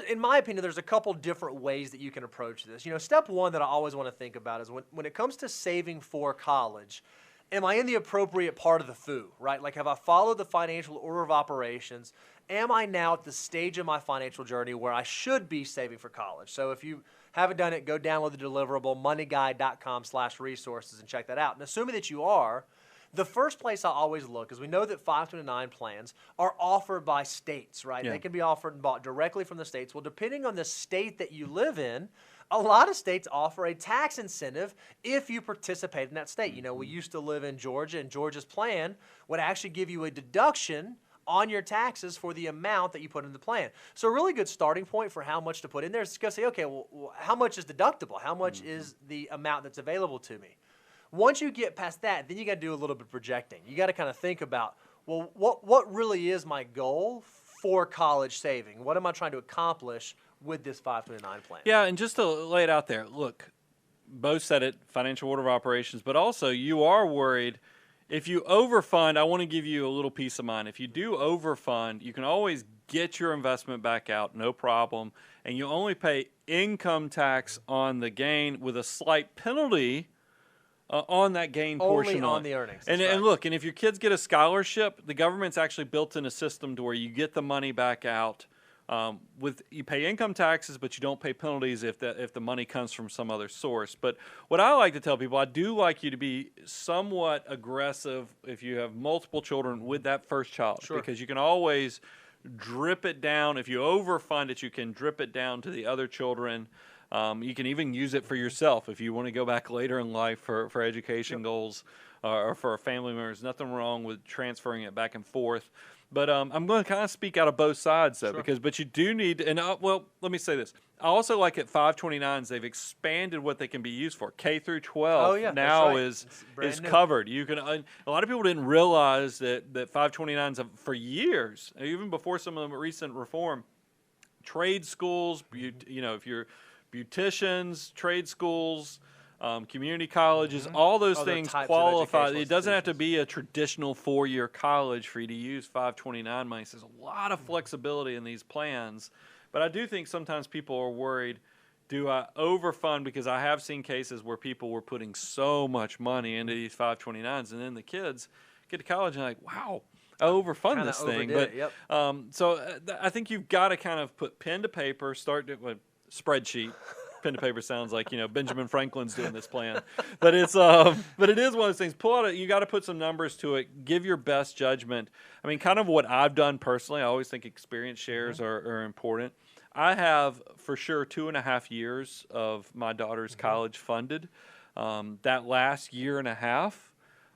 In my opinion, there's a couple different ways that you can approach this. Step one that I always want to think about is when it comes to saving for college, am I in the appropriate part of the FOO, right? Like, have I followed the financial order of operations? Am I now at the stage of my financial journey where I should be saving for college? So if you haven't done it, go download the deliverable, moneyguide.com/resources, and check that out. And assuming that you are, the first place I always look is we know that 529 plans are offered by states, right? Yeah. They can be offered and bought directly from the states. Well, depending on the state that you live in, a lot of states offer a tax incentive if you participate in that state. We used to live in Georgia, and Georgia's plan would actually give you a deduction on your taxes for the amount that you put in the plan. So a really good starting point for how much to put in there is to go say, okay, well how much is deductible? How much is the amount that's available to me? Once you get past that, then you got to do a little bit of projecting. You got to kind of think about, well, what really is my goal for college saving? What am I trying to accomplish with this 529 plan? Yeah, and just to lay it out there, look, both said it, financial order of operations, but also you are worried. If you overfund, I want to give you a little peace of mind. If you do overfund, you can always get your investment back out, no problem, and you only pay income tax on the gain with a slight penalty on that gain portion. Only on the earnings. And look, and if your kids get a scholarship, the government's actually built in a system to where you get the money back out with you pay income taxes, but you don't pay penalties if the money comes from some other source. But what I like to tell people, I do like you to be somewhat aggressive if you have multiple children with that first child, because you can always drip it down. If you overfund it, you can drip it down to the other children. You can even use it for yourself if you want to go back later in life for education goals or for a family member. There's nothing wrong with transferring it back and forth. But I'm going to kind of speak out of both sides, though, but you do need, and well, let me say this. I also like at 529s, they've expanded what they can be used for. K through 12 now is covered. You can. A lot of people didn't realize that 529s have, for years, even before some of the recent reform, trade schools, you know, if you're beauticians, trade schools, community colleges, all those things qualify. It doesn't have to be a traditional 4-year college for you to use 529 money. So there's a lot of flexibility in these plans. But I do think sometimes people are worried, do I overfund? Because I have seen cases where people were putting so much money into these 529s, and then the kids get to college and like, wow, I overfund this thing. But so I think you've got to kind of put pen to paper, start to spreadsheet. Pen to paper sounds like, you know, Benjamin Franklin's doing this plan, but it's but it is one of those things. Pull out you got to put some numbers to it. Give your best judgment. I mean, kind of what I've done personally. I always think experience shares are important. I have for sure 2.5 years of my daughter's college funded. That last year and a half,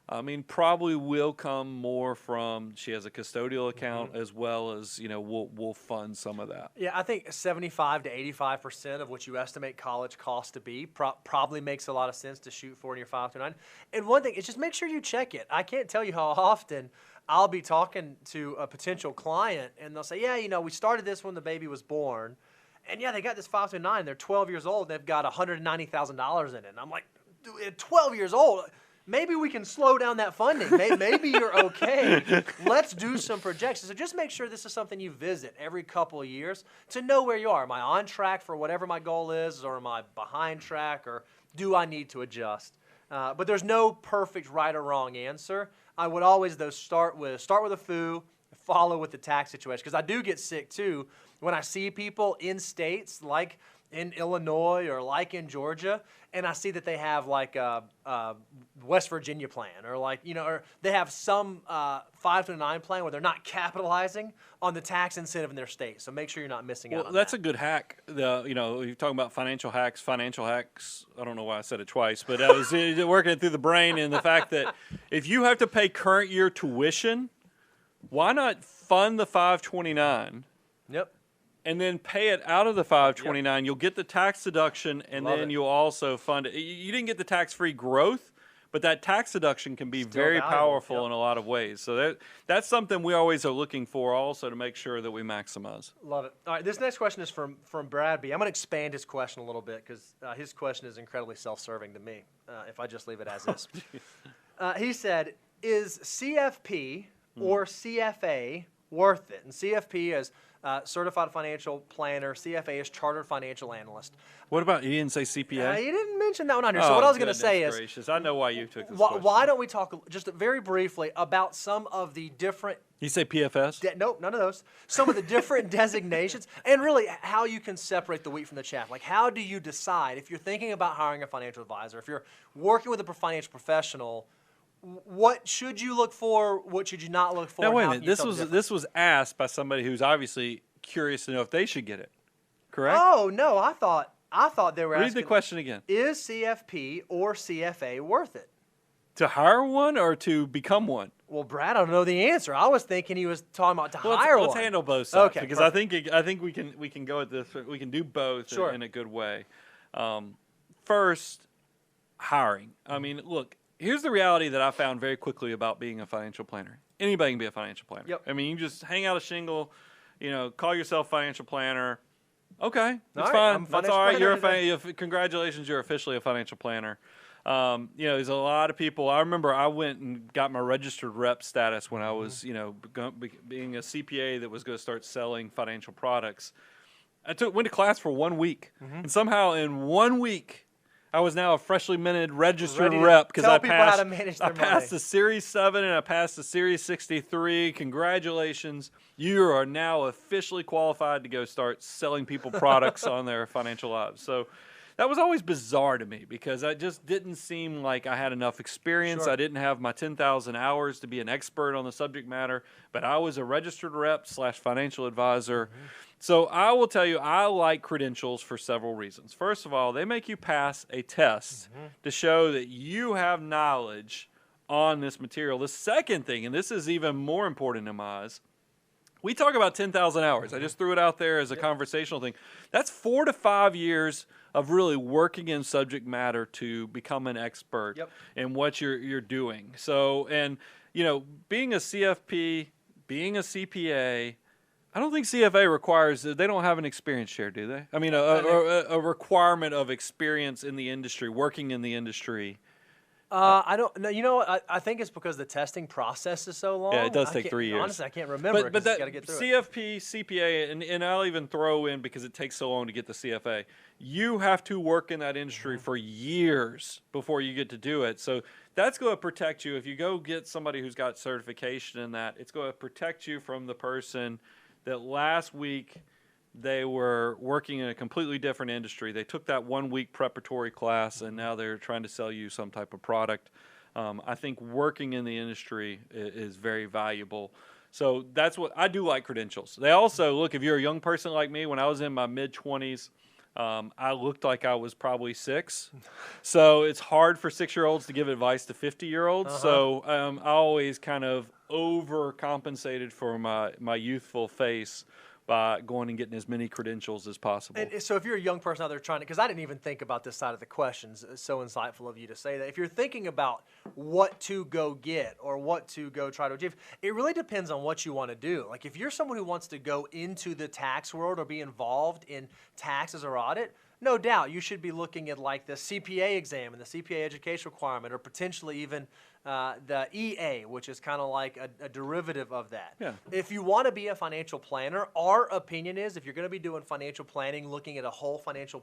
I mean, probably will come more from, she has a custodial account as well as, you know, we'll fund some of that. Yeah, I think 75 to 85% of what you estimate college costs to be probably makes a lot of sense to shoot for in your 529. And one thing is just make sure you check it. I can't tell you how often I'll be talking to a potential client and they'll say, yeah, you know, we started this when the baby was born. And yeah, they got this 529, they're 12 years old, and they've got $190,000 in it. And I'm like, dude, at 12 years old, maybe we can slow down that funding. Maybe you're okay. Let's do some projections. So just make sure this is something you visit every couple of years to know where you are. Am I on track for whatever my goal is, or am I behind track, or do I need to adjust? But there's no perfect right or wrong answer. I would always, though, start with a FU, follow with the tax situation, because I do get sick, too, when I see people in states like in Illinois or like in Georgia, and I see that they have like a West Virginia plan, or like, you know, or they have some 529 plan where they're not capitalizing on the tax incentive in their state. So make sure you're not missing out on that. That's a good hack. You know, you're talking about financial hacks. I don't know why I said it twice, but I was working it through the brain, and the fact that if you have to pay current year tuition, why not fund the 529? Yep. And then pay it out of the 529. You'll get the tax deduction, and then you'll also fund it. You didn't get the tax-free growth, but that tax deduction can be very powerful in a lot of ways. So that's something we always are looking for also to make sure that we maximize. Love it. All right, this next question is from Brad B. I'm going to expand his question a little bit because his question is incredibly self-serving to me if I just leave it as is. He said, is CFP or CFA worth it? And CFP is Certified Financial Planner. CFA is Chartered Financial Analyst. What about, you didn't say CPA? You didn't mention that one on here. So what I was going to say is, gracious. I know why you took this question. Why don't we talk just very briefly about some of the different... You say PFS? Nope, none of those. Some of the different designations, and really how you can separate the wheat from the chaff. Like, how do you decide, if you're thinking about hiring a financial advisor, if you're working with a financial professional, what should you look for? What should you not look for? Now, wait a minute. This was asked by somebody who's obviously curious to know if they should get it. Correct? Oh, no. I thought they were asking. Read the question again. Is CFP or CFA worth it? To hire one or to become one? Well, Brad, I don't know the answer. I was thinking he was talking about hire one. Let's handle both sides, okay, because perfect. I think we can go at this. We can do both in a good way. First, hiring. I mean, look. Here's the reality that I found very quickly about being a financial planner. Anybody can be a financial planner. Yep. I mean, you just hang out a shingle, you know, call yourself financial planner. Okay, that's all fine. Right, that's all right. Congratulations, you're officially a financial planner. You know, there's a lot of people. I remember I went and got my registered rep status when I was, you know, being a CPA that was going to start selling financial products. I went to class for 1 week, and somehow in 1 week, I was now a freshly minted registered Ready to rep because tell I people how passed. to manage I their passed money. the Series 7 and I passed the Series 63. Congratulations! You are now officially qualified to go start selling people products on their financial lives. So that was always bizarre to me because I just didn't seem like I had enough experience. Sure. I didn't have my 10,000 hours to be an expert on the subject matter, but I was a registered rep / financial advisor. So I will tell you, I like credentials for several reasons. First of all, they make you pass a test to show that you have knowledge on this material. The second thing, and this is even more important in my eyes, we talk about 10,000 hours. I just threw it out there as a conversational thing. That's 4 to 5 years of really working in subject matter to become an expert in what you're doing. So, and you know, being a CFP, being a CPA, I don't think CFA requires, they don't have an experience share, do they? I mean, a requirement of experience in the industry, working in the industry. I don't know. You know what? I think it's because the testing process is so long. Yeah, it does take 3 years. Honestly, I can't remember. But that gotta get through CFP, CPA, and I'll even throw in, because it takes so long to get the CFA, you have to work in that industry for years before you get to do it. So that's going to protect you. If you go get somebody who's got certification in that, it's going to protect you from the person that last week they were working in a completely different industry. They took that 1 week preparatory class and now they're trying to sell you some type of product. I think working in the industry is very valuable. So that's what I do like credentials. They also, look, if you're a young person like me, when I was in my mid-20s, I looked like I was probably 6. So it's hard for 6-year-olds to give advice to 50-year-olds. So I always kind of overcompensated for my youthful face by going and getting as many credentials as possible. And so if you're a young person out there trying to, because I didn't even think about this side of the questions, it's so insightful of you to say that. If you're thinking about what to go get or what to go try to achieve, it really depends on what you want to do. Like if you're someone who wants to go into the tax world or be involved in taxes or audit, no doubt you should be looking at like the CPA exam and the CPA education requirement, or potentially even the EA, which is kind of like a derivative of that. Yeah. If you want to be a financial planner, our opinion is if you're going to be doing financial planning, looking at a whole financial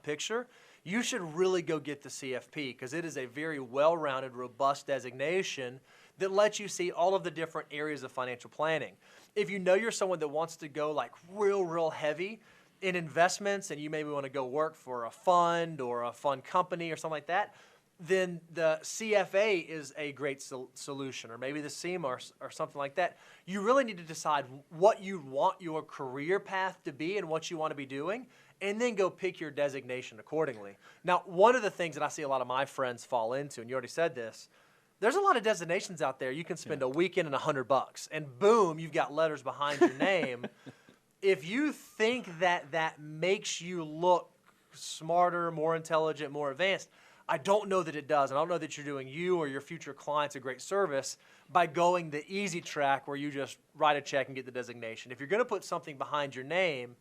picture, you should really go get the CFP because it is a very well-rounded, robust designation that lets you see all of the different areas of financial planning. If you know you're someone that wants to go like real heavy in investments and you maybe want to go work for a fund or a fund company or something like that, then the CFA is a great solution, or maybe the SEMA or something like that. You really need to decide what you want your career path to be and what you want to be doing, and then go pick your designation accordingly. Now, one of the things that I see a lot of my friends fall into, and you already said this, there's a lot of designations out there. You can spend a weekend and $100, and boom, you've got letters behind your name. If you think that makes you look smarter, more intelligent, more advanced, I don't know that it does. And I don't know that you're doing you or your future clients a great service by going the easy track where you just write a check and get the designation. If you're going to put something behind your name,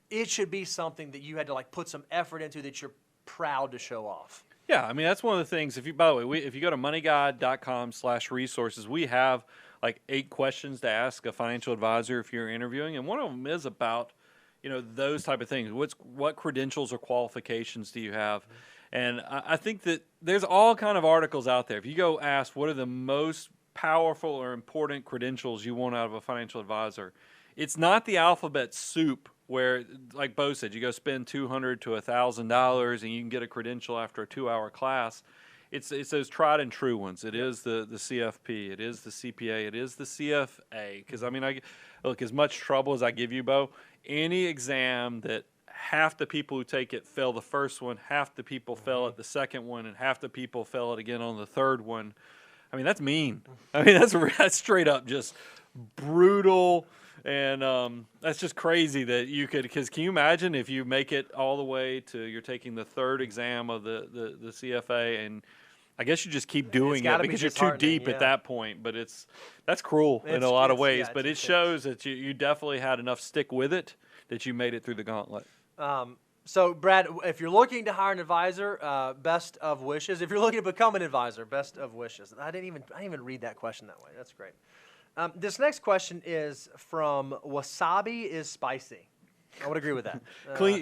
it should be something that you had to like put some effort into that you're proud to show off. Yeah, I mean, that's one of the things. If you, by the way, if you go to moneyguide.com/resources, we have like 8 questions to ask a financial advisor if you're interviewing. And one of them is about, you know, those type of things. What credentials or qualifications do you have? And I think that there's all kind of articles out there. If you go ask what are the most powerful or important credentials you want out of a financial advisor, it's not the alphabet soup where, like Bo said, you go spend $200 to $1,000 and you can get a credential after a 2-hour class. It's those tried and true ones. It is the CFP. It is the CPA. It is the CFA. Because, I mean, look, as much trouble as I give you, Bo, any exam that half the people who take it fail the first one, half the people fail at the second one, and half the people fail it again on the third one. I mean, that's mean. I mean, that's straight up just brutal, and that's just crazy that you could. Because can you imagine if you make it all the way to you're taking the 3rd exam of the CFA, and I guess you just keep doing it because you're too deep at that point. But that's cruel in a lot of ways. But it shows that you definitely had enough stick with it that you made it through the gauntlet. So, Brad, if you're looking to hire an advisor, best of wishes. If you're looking to become an advisor, best of wishes. I didn't even read that question that way. That's great. This next question is from Wasabi is Spicy. I would agree with that.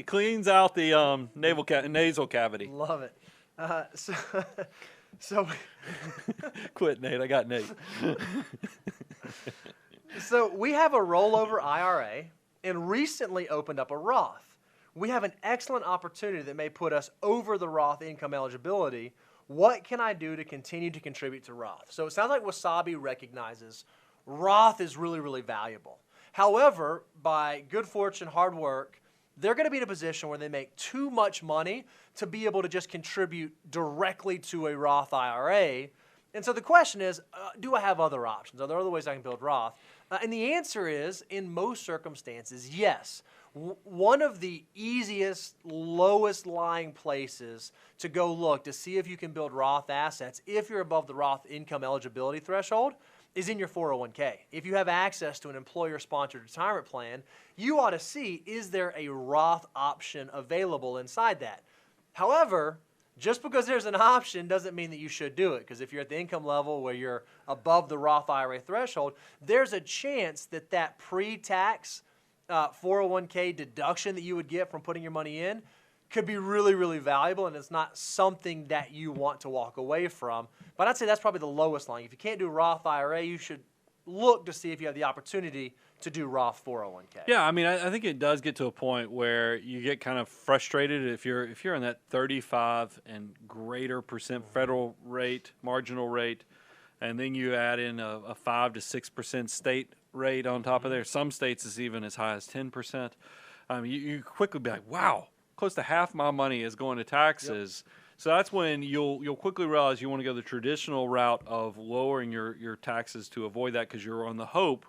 Cleans out the nasal cavity. Love it. So, so, Quit, Nate. I got Nate. so we have a rollover IRA and recently opened up a Roth. We have an excellent opportunity that may put us over the Roth income eligibility. What can I do to continue to contribute to Roth? So it sounds like Wasabi recognizes Roth is really, really valuable. However, by good fortune, hard work, they're going to be in a position where they make too much money to be able to just contribute directly to a Roth IRA. And so the question is, do I have other options? Are there other ways I can build Roth? And the answer is, in most circumstances, yes. One of the easiest, lowest lying places to go look to see if you can build Roth assets if you're above the Roth income eligibility threshold is in your 401k. If you have access to an employer-sponsored retirement plan, you ought to see, is there a Roth option available inside that? However, just because there's an option doesn't mean that you should do it, because if you're at the income level where you're above the Roth IRA threshold, there's a chance that that pre-tax 401k deduction that you would get from putting your money in could be really, really valuable, and it's not something that you want to walk away from. But I'd say that's probably the lowest line. If you can't do Roth IRA, you should look to see if you have the opportunity to do Roth 401k. Yeah, I mean, I think it does get to a point where you get kind of frustrated if you're in that 35 and greater percent federal rate, marginal rate, and then you add in a 5 to 6% state rate on top of there. Some states is even as high as 10%. You quickly be like, wow, close to half my money is going to taxes. Yep. So that's when you'll quickly realize you want to go the traditional route of lowering your taxes to avoid that, because you're on the hope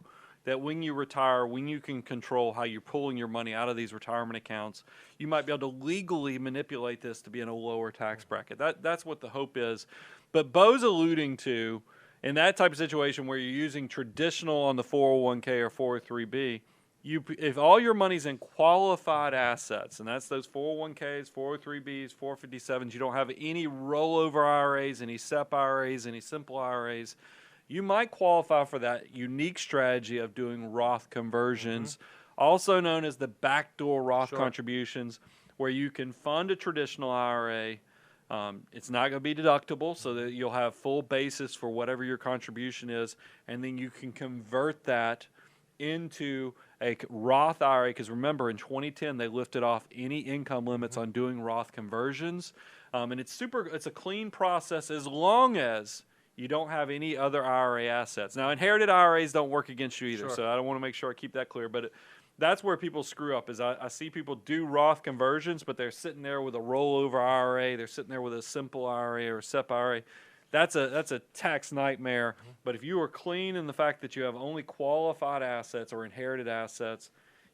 that when you retire, when you can control how you're pulling your money out of these retirement accounts, you might be able to legally manipulate this to be in a lower tax bracket. That's what the hope is. But Bo's alluding to, in that type of situation where you're using traditional on the 401k or 403b, if all your money's in qualified assets, and that's those 401ks, 403bs, 457s, you don't have any rollover IRAs, any SEP IRAs, any simple IRAs, you might qualify for that unique strategy of doing Roth conversions, also known as the backdoor Roth contributions, where you can fund a traditional IRA. It's not going to be deductible, so that you'll have full basis for whatever your contribution is, and then you can convert that into a Roth IRA, because remember, in 2010 they lifted off any income limits on doing Roth conversions, and it's a clean process as long as you don't have any other IRA assets. Now, inherited IRAs don't work against you either, so I want to make sure I keep that clear. But that's where people screw up. Is I see people do Roth conversions, but they're sitting there with a rollover IRA, they're sitting there with a simple IRA or a SEP IRA. That's a tax nightmare. But if you are clean in the fact that you have only qualified assets or inherited assets,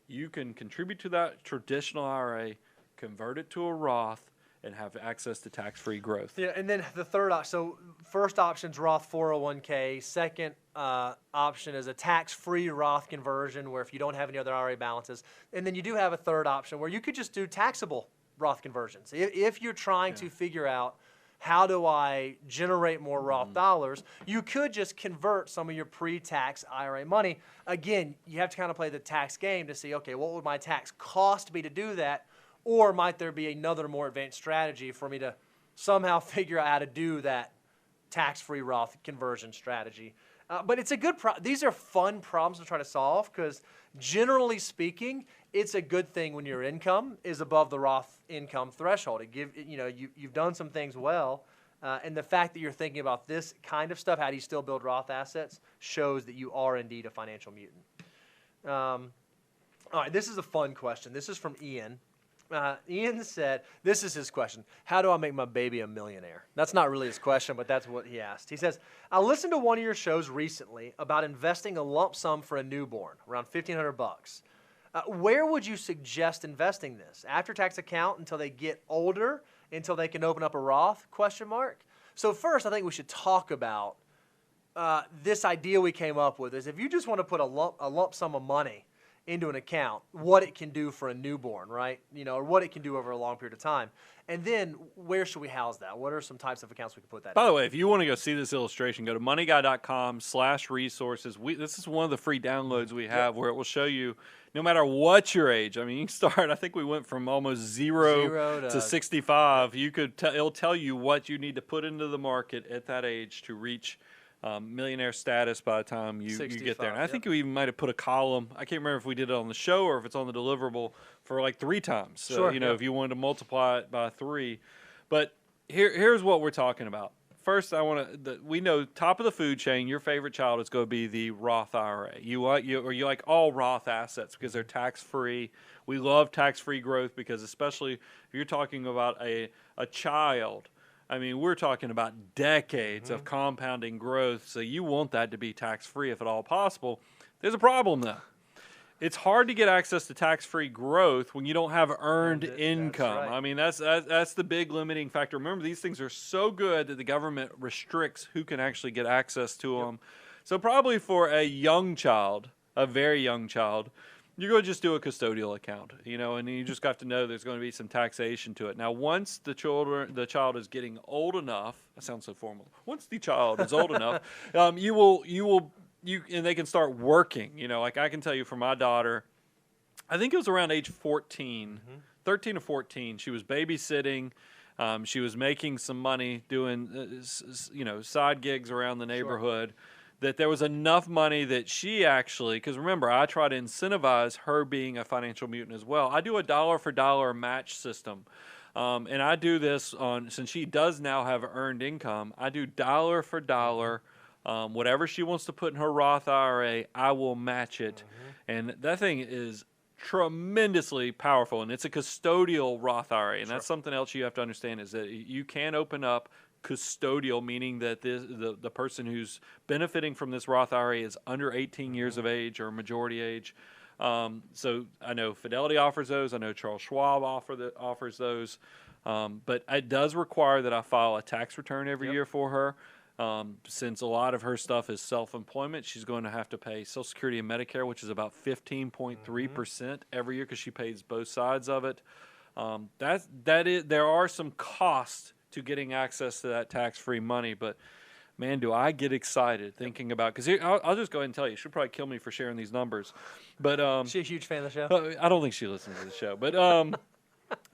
you can contribute to that traditional IRA, convert it to a Roth, and have access to tax-free growth. Yeah, and then the third option, so first option is Roth 401k. Second option is a tax-free Roth conversion, where if you don't have any other IRA balances. And then you do have a third option where you could just do taxable Roth conversions. If you're trying to figure out, how do I generate more Roth dollars, you could just convert some of your pre-tax IRA money. Again, you have to kind of play the tax game to see, okay, what would my tax cost be to do that? Or might there be another more advanced strategy for me to somehow figure out how to do that tax-free Roth conversion strategy? But it's a good these are fun problems to try to solve, because generally speaking, it's a good thing when your income is above the Roth income threshold. You've done some things well, and the fact that you're thinking about this kind of stuff, how do you still build Roth assets, shows that you are indeed a financial mutant. All right, this is a fun question. This is from Ian. Ian said, this is his question: how do I make my baby a millionaire? That's not really his question, but that's what he asked. He says, I listened to one of your shows recently about investing a lump sum for a newborn, around $1,500. Where would you suggest investing this? After-tax account until they get older, until they can open up a Roth, ? So first, I think we should talk about this idea we came up with, is if you just want to put a lump sum of money into an account, what it can do for a newborn, right? Or what it can do over a long period of time. And then where should we house that? What are some types of accounts we can put that in? By the way, if you want to go see this illustration, go to moneyguy.com/resources. This is one of the free downloads we have where it will show you no matter what your age. I mean, you can start, I think we went from almost zero to 65. It'll tell you what you need to put into the market at that age to reach millionaire status by the time you get there. And I think we even might have put a column. I can't remember if we did it on the show or if it's on the deliverable for like 3 times. So, if you wanted to multiply it by 3. But here's what we're talking about. First, we know top of the food chain, your favorite child is going to be the Roth IRA. You like all Roth assets because they're tax-free. We love tax-free growth because especially if you're talking about a child, I mean, we're talking about decades of compounding growth, so you want that to be tax-free if at all possible. There's a problem, though. It's hard to get access to tax-free growth when you don't have earned income. That's right. I mean, that's the big limiting factor. Remember, these things are so good that the government restricts who can actually get access to them. So probably for a young child, a very young child, you're going to just do a custodial account, and you just got to know there's going to be some taxation to it. Now, once the child is getting old enough, that sounds so formal. Once the child is old enough, and they can start working. Like I can tell you for my daughter, I think it was around age 14, 13 or 14. She was babysitting. She was making some money doing, side gigs around the neighborhood. That there was enough money that she actually, because remember, I try to incentivize her being a financial mutant as well. I do a dollar-for-dollar match system. And I do this since she does now have earned income, I do dollar for dollar. Whatever she wants to put in her Roth IRA, I will match it. And that thing is tremendously powerful. And it's a custodial Roth IRA. And that's something else you have to understand is that you can open up custodial, meaning that the person who's benefiting from this Roth IRA is under 18 years of age or majority age. So I know Fidelity offers those. I know Charles Schwab offers those. But it does require that I file a tax return every year for her. Since a lot of her stuff is self-employment, she's going to have to pay Social Security and Medicare, which is about 15.3% every year because she pays both sides of it. There are some costs to getting access to that tax-free money, but man, do I get excited thinking about, because I'll just go ahead and tell you, she'll probably kill me for sharing these numbers, but she a huge fan of the show? I don't think she listens to the show, but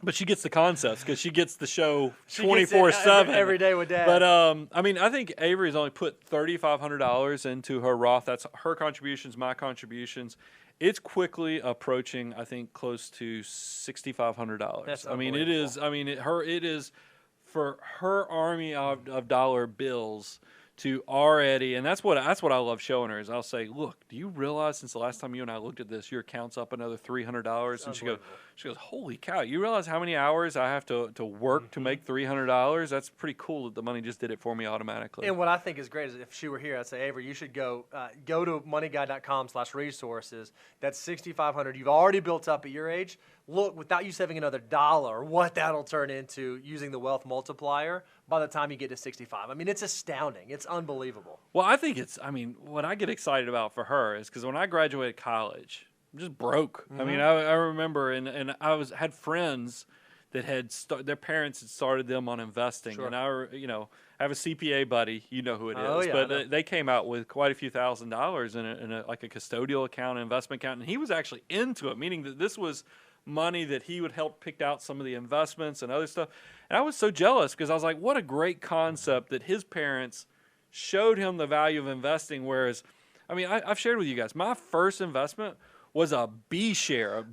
but she gets the concepts because she gets the show 24/7 every day with Dad. But I mean, I think Avery's only put $3,500 into her Roth. That's her contributions, my contributions. It's quickly approaching, I think, close to $6,500. I mean, it is. I mean, it is. For her army of dollar bills to already, and that's what I love showing her is I'll say, look, do you realize since the last time you and I looked at this, your account's up another $300? And she goes, holy cow, you realize how many hours I have to work to make $300? That's pretty cool that the money just did it for me automatically. And what I think is great is if she were here, I'd say, Avery, you should go to moneyguy.com/resources. That's $6,500 you've already built up at your age. Look, without you saving another dollar, what that'll turn into using the wealth multiplier by the time you get to 65. I mean, it's astounding. It's unbelievable. Well, I think what I get excited about for her is because when I graduated college, I'm just broke. I mean, I remember, and I had friends that had their parents had started them on investing, and I have a CPA buddy, you know who it is, but they came out with quite a few $1,000s in a like a custodial account, an investment account, and he was actually into it, meaning that this was money that he would help pick out some of the investments and other stuff. And I was so jealous because I was like, what a great concept that his parents showed him the value of investing. Whereas, I mean, I've shared with you guys, my first investment was a B-share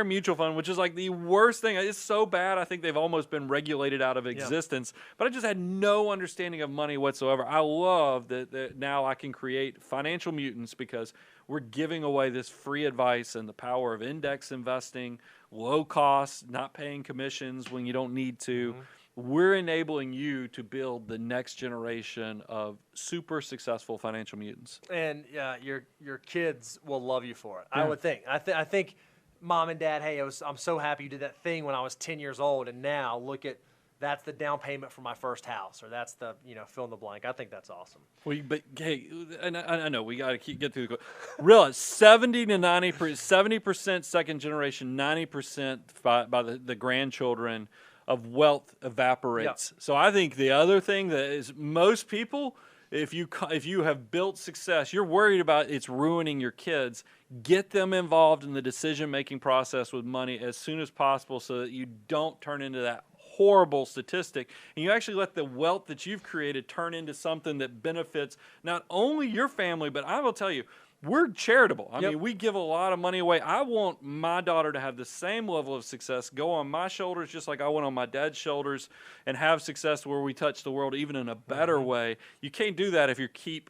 mutual fund, which is like the worst thing. It's so bad, I think they've almost been regulated out of existence. But I just had no understanding of money whatsoever. I love that now I can create financial mutants because we're giving away this free advice and the power of index investing, low costs, not paying commissions when you don't need to. We're enabling you to build the next generation of super successful financial mutants. And your kids will love you for it, I would think. I think mom and dad, hey, I'm so happy you did that thing when I was 10 years old, and now look at that's the down payment for my first house, or that's the, fill in the blank. I think that's awesome. Well, but hey, and I know we got to get through the. Realize 70 to 90%, 70% second generation, 90% by the grandchildren of wealth evaporates. Yep. So I think the other thing that is most people, if you have built success, you're worried about it's ruining your kids. Get them involved in the decision-making process with money as soon as possible so that you don't turn into that horrible statistic, and you actually let the wealth that you've created turn into something that benefits not only your family, but I will tell you, we're charitable. I mean, we give a lot of money away. I want my daughter to have the same level of success, go on my shoulders just like I went on my dad's shoulders, and have success where we touch the world even in a better way. You can't do that if you keep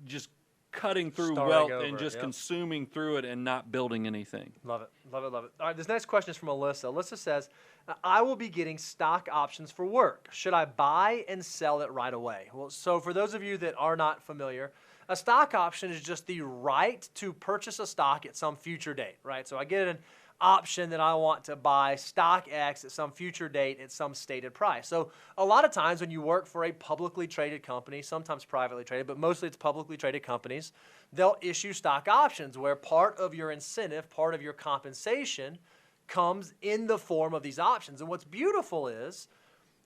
just cutting through wealth and just consuming through it and not building anything. Love it, love it, love it. All right, this next question is from Alyssa. Alyssa says, I will be getting stock options for work. Should I buy and sell it right away? Well, so for those of you that are not familiar, a stock option is just the right to purchase a stock at some future date, right? So I get an option that I want to buy stock X at some future date at some stated price. So a lot of times when you work for a publicly traded company, sometimes privately traded, but mostly it's publicly traded companies, they'll issue stock options where part of your incentive, part of your compensation comes in the form of these options. And what's beautiful is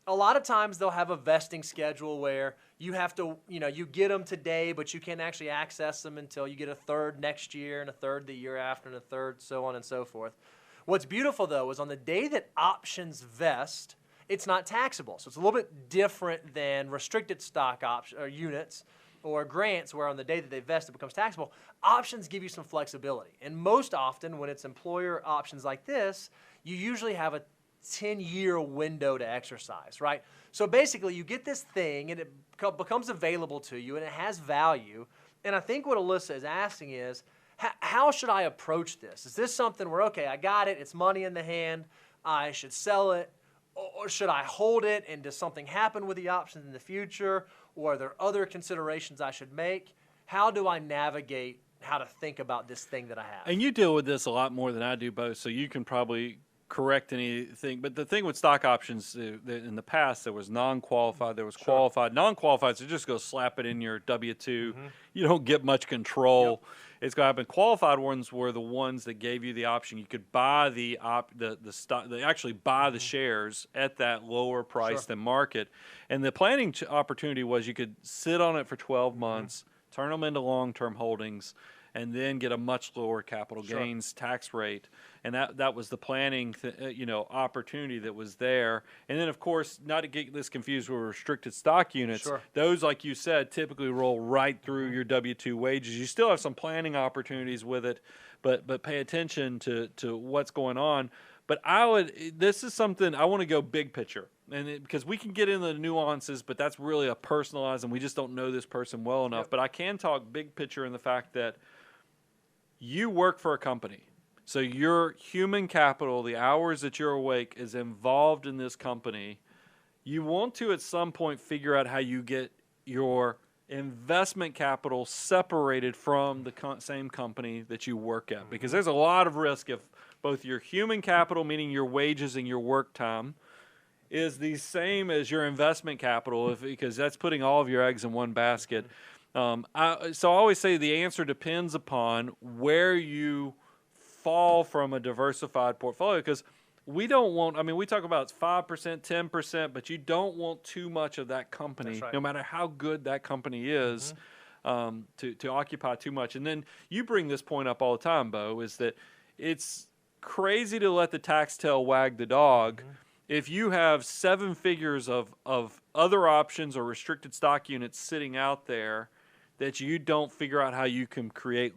a lot of times they'll have a vesting schedule where you have to, you get them today, but you can't actually access them until you get a third next year and a third the year after and a third so on and so forth. What's beautiful, though, is on the day that options vest, it's not taxable. So it's a little bit different than restricted stock or units or grants where on the day that they vest it becomes taxable. Options give you some flexibility. And most often when it's employer options like this, you usually have a 10-year window to exercise, right? So basically you get this thing and it becomes available to you and it has value. And I think what Alyssa is asking is, how should I approach this? Is this something where, okay, I got it, it's money in the hand, I should sell it, or should I hold it and does something happen with the options in the future, or are there other considerations I should make? How do I navigate how to think about this thing that I have? And you deal with this a lot more than I do, Bo, so you can probably correct anything. But the thing with stock options, in the past, there was non-qualified, there was qualified. Non-qualified, so just go slap it in your W-2. You don't get much control. It's going to happen. Qualified ones were the ones that gave you the option. You could buy the stock. They actually buy the shares at that lower price than market. And the planning opportunity was you could sit on it for 12 months, turn them into long-term holdings, and then get a much lower capital gains tax rate. And that was the planning opportunity that was there. And then, of course, not to get this confused with restricted stock units, those, like you said, typically roll right through your W-2 wages. You still have some planning opportunities with it, but pay attention to what's going on. But this is something I want to go big picture. And because we can get into the nuances, but that's really a personalized, and we just don't know this person well enough. But I can talk big picture in the fact that you work for a company. So your human capital, the hours that you're awake, is involved in this company. You want to, at some point, figure out how you get your investment capital separated from the same company that you work at. Because there's a lot of risk if both your human capital, meaning your wages and your work time, is the same as your investment capital, because that's putting all of your eggs in one basket. So I always say the answer depends upon where you fall from a diversified portfolio, because we don't want, we talk about 5%, 10%, but you don't want too much of that company, no matter how good that company is, to occupy too much. And then you bring this point up all the time, Bo, is that it's crazy to let the tax tail wag the dog. If you have 7 figures of other options or restricted stock units sitting out there that you don't figure out how you can create,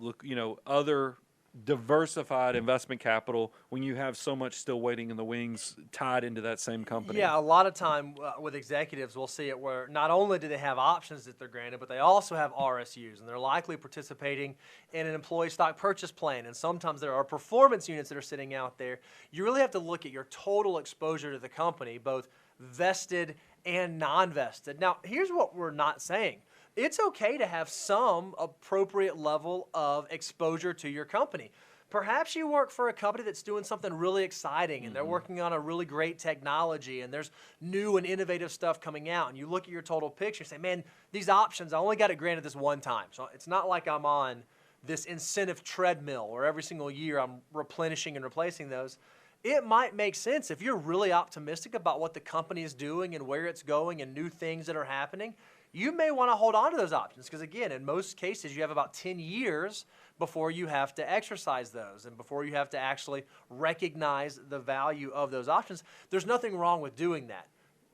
other diversified investment capital when you have so much still waiting in the wings tied into that same company. Yeah, a lot of time with executives, we'll see it where not only do they have options that they're granted, but they also have RSUs, and they're likely participating in an employee stock purchase plan. And sometimes there are performance units that are sitting out there. You really have to look at your total exposure to the company, both vested and non-vested. Now, here's what we're not saying. It's okay to have some appropriate level of exposure to your company. Perhaps you work for a company that's doing something really exciting and they're working on a really great technology and there's new and innovative stuff coming out, and you look at your total picture and say, man, these options, I only got it granted this one time. So it's not like I'm on this incentive treadmill where every single year I'm replenishing and replacing those. It might make sense if you're really optimistic about what the company is doing and where it's going and new things that are happening. You may want to hold on to those options because, again, in most cases, you have about 10 years before you have to exercise those and before you have to actually recognize the value of those options. There's nothing wrong with doing that,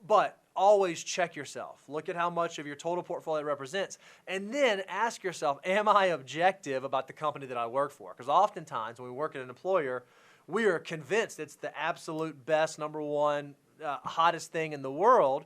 but always check yourself. Look at how much of your total portfolio it represents, and then ask yourself, am I objective about the company that I work for? Because oftentimes when we work at an employer, we are convinced it's the absolute best, number one, hottest thing in the world,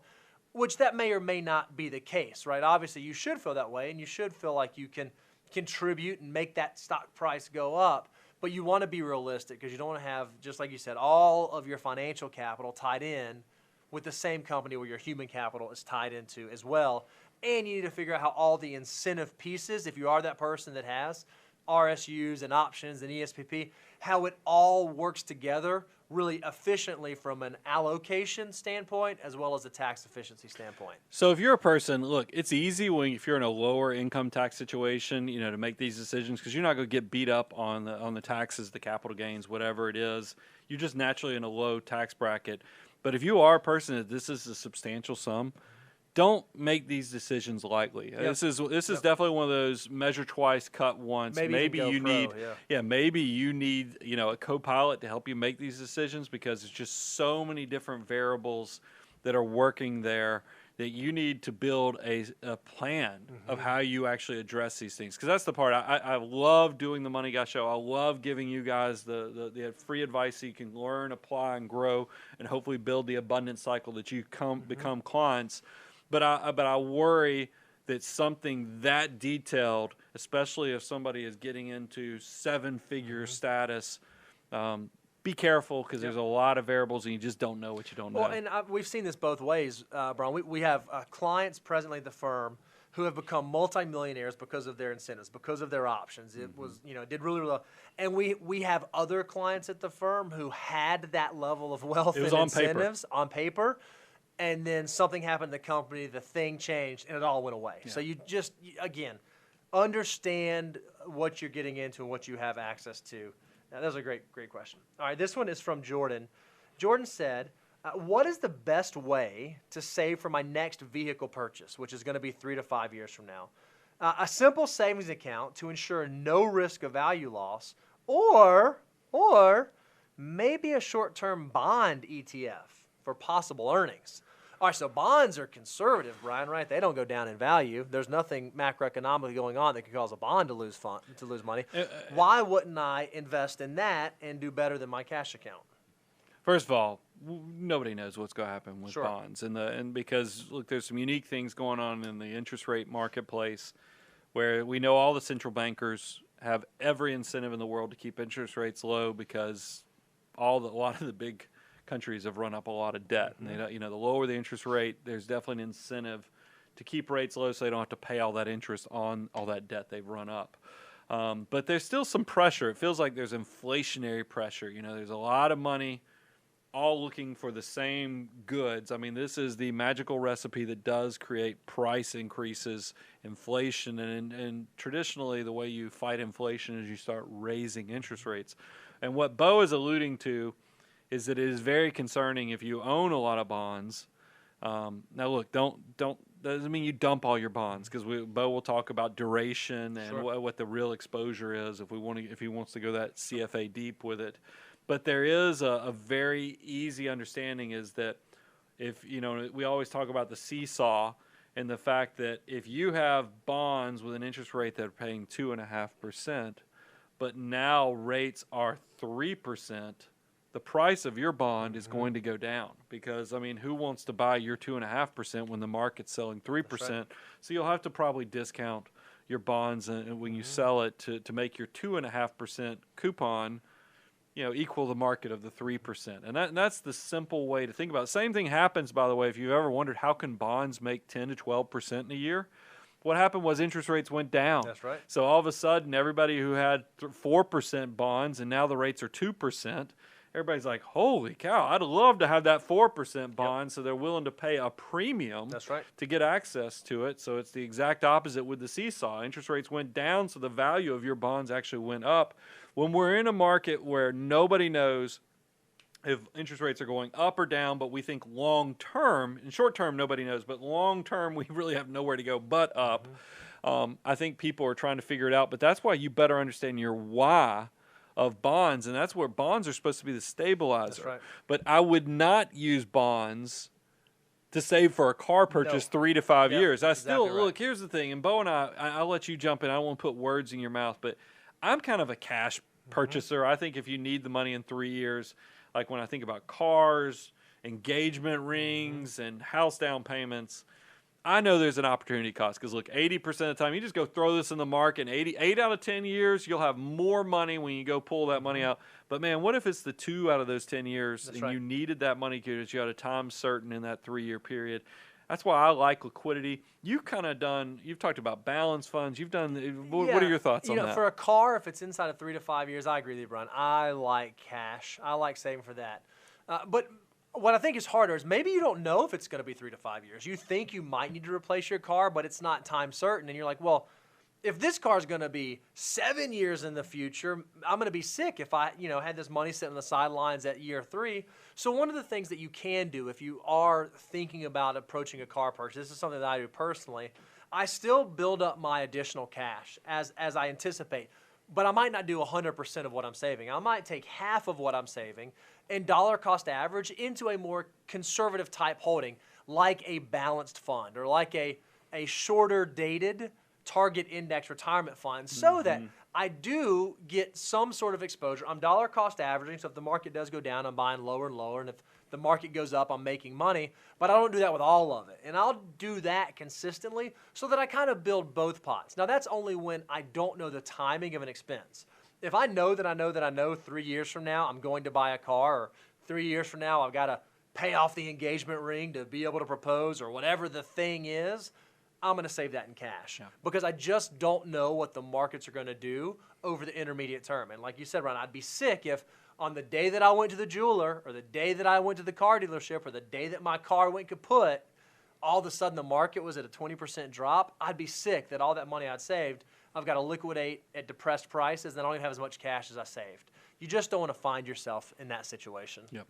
which that may or may not be the case, right? Obviously, you should feel that way, and you should feel like you can contribute and make that stock price go up, but you want to be realistic because you don't want to have, just like you said, all of your financial capital tied in with the same company where your human capital is tied into as well. And you need to figure out how all the incentive pieces, if you are that person that has RSUs and options and ESPP, how it all works together really efficiently from an allocation standpoint as well as a tax efficiency standpoint. So if you're a person, look, it's easy if you're in a lower income tax situation, to make these decisions because you're not going to get beat up on the taxes, the capital gains, whatever it is. You're just naturally in a low tax bracket. But if you are a person that this is a substantial sum, don't make these decisions lightly. Yep. This is definitely one of those measure twice, cut once. Maybe you need a co-pilot to help you make these decisions because it's just so many different variables that are working there that you need to build a plan of how you actually address these things. Because that's the part I love doing the Money Guy Show. I love giving you guys the free advice so you can learn, apply, and grow, and hopefully build the abundance cycle that you become clients. But I worry that something that detailed, especially if somebody is getting into seven-figure status, be careful because there's a lot of variables and you just don't know what you don't know. Well, and we've seen this both ways, Brian. We have clients presently at the firm who have become multimillionaires because of their incentives, because of their options. It was, did really well. And we have other clients at the firm who had that level of wealth and incentives on paper. And then something happened to the company, the thing changed, and it all went away. Yeah. So you just, again, understand what you're getting into and what you have access to. Now, that was a great question. All right, this one is from Jordan. Jordan said, what is the best way to save for my next vehicle purchase, which is going to be 3 to 5 years from now? A simple savings account to ensure no risk of value loss, or maybe a short-term bond ETF for possible earnings. All right, so bonds are conservative, Brian, right? They don't go down in value. There's nothing macroeconomically going on that could cause a bond to lose money. Why wouldn't I invest in that and do better than my cash account? First of all, nobody knows what's going to happen with bonds, and because look, there's some unique things going on in the interest rate marketplace, where we know all the central bankers have every incentive in the world to keep interest rates low because a lot of the big countries have run up a lot of debt, and they, the lower the interest rate, there's definitely an incentive to keep rates low so they don't have to pay all that interest on all that debt they've run up. But there's still some pressure. It feels like there's inflationary pressure. There's a lot of money all looking for the same goods. I mean, this is the magical recipe that does create price increases, inflation, and traditionally the way you fight inflation is you start raising interest rates. And what Bo is alluding to is that it is very concerning if you own a lot of bonds. Now, look, doesn't mean you dump all your bonds because Bo will talk about duration and what the real exposure is if he wants to go that CFA deep with it. But there is a very easy understanding is that if we always talk about the seesaw and the fact that if you have bonds with an interest rate that are paying 2.5%, but now rates are 3%. The price of your bond is going to go down because, who wants to buy your 2.5% when the market's selling 3%? Right. So you'll have to probably discount your bonds when you sell it to make your 2.5% coupon, equal the market of the 3%. And that's the simple way to think about it. Same thing happens, by the way, if you've ever wondered how can bonds make 10 to 12% in a year? What happened was interest rates went down. That's right. So all of a sudden, everybody who had 4% bonds and now the rates are 2%, everybody's like, holy cow, I'd love to have that 4% bond. So they're willing to pay a premium That's right. to get access to it. So it's the exact opposite with the seesaw. Interest rates went down, so the value of your bonds actually went up. When we're in a market where nobody knows if interest rates are going up or down, but we think long term, in short term, nobody knows, but long term, we really have nowhere to go but up. I think people are trying to figure it out, but that's why you better understand your why of bonds, and that's where bonds are supposed to be the stabilizer. That's right. But I would not use bonds to save for a car purchase 3 to 5 years. I still, exactly right. look, here's the thing, and Bo and I'll let you jump in. I won't put words in your mouth, but I'm kind of a cash purchaser. I think if you need the money in 3 years, like when I think about cars, engagement rings, and house down payments, I know there's an opportunity cost because, look, 80% of the time, you just go throw this in the market, and 8 out of 10 years, you'll have more money when you go pull that money out. But, man, what if it's the 2 out of those 10 years That's and right. you needed that money because you had a time certain in that 3-year period? That's why I like liquidity. You've talked about balance funds. What are your thoughts on that? For a car, if it's inside of 3 to 5 years, I agree with you, Brian. I like cash. I like saving for that. But what I think is harder is maybe you don't know if it's going to be 3 to 5 years. You think you might need to replace your car, but it's not time certain. And you're like, well, if this car is going to be 7 years in the future, I'm going to be sick if I, had this money sitting on the sidelines at year 3. So one of the things that you can do if you are thinking about approaching a car purchase, this is something that I do personally, I still build up my additional cash as I anticipate. But I might not do 100% of what I'm saving. I might take half of what I'm saving and dollar cost average into a more conservative type holding, like a balanced fund or like a shorter dated target index retirement fund, so that I do get some sort of exposure. I'm dollar cost averaging, so if the market does go down, I'm buying lower and lower, and if the market goes up, I'm making money, but I don't do that with all of it. And I'll do that consistently so that I kind of build both pots. Now, that's only when I don't know the timing of an expense. If I know that I know 3 years from now I'm going to buy a car, or 3 years from now I've got to pay off the engagement ring to be able to propose, or whatever the thing is, I'm going to save that in cash because I just don't know what the markets are going to do over the intermediate term. And like you said, Ron, I'd be sick if on the day that I went to the jeweler, or the day that I went to the car dealership, or the day that my car went kaput, all of a sudden the market was at a 20% drop. I'd be sick that all that money I'd saved, I've got to liquidate at depressed prices, and I don't even have as much cash as I saved. You just don't want to find yourself in that situation. Yep.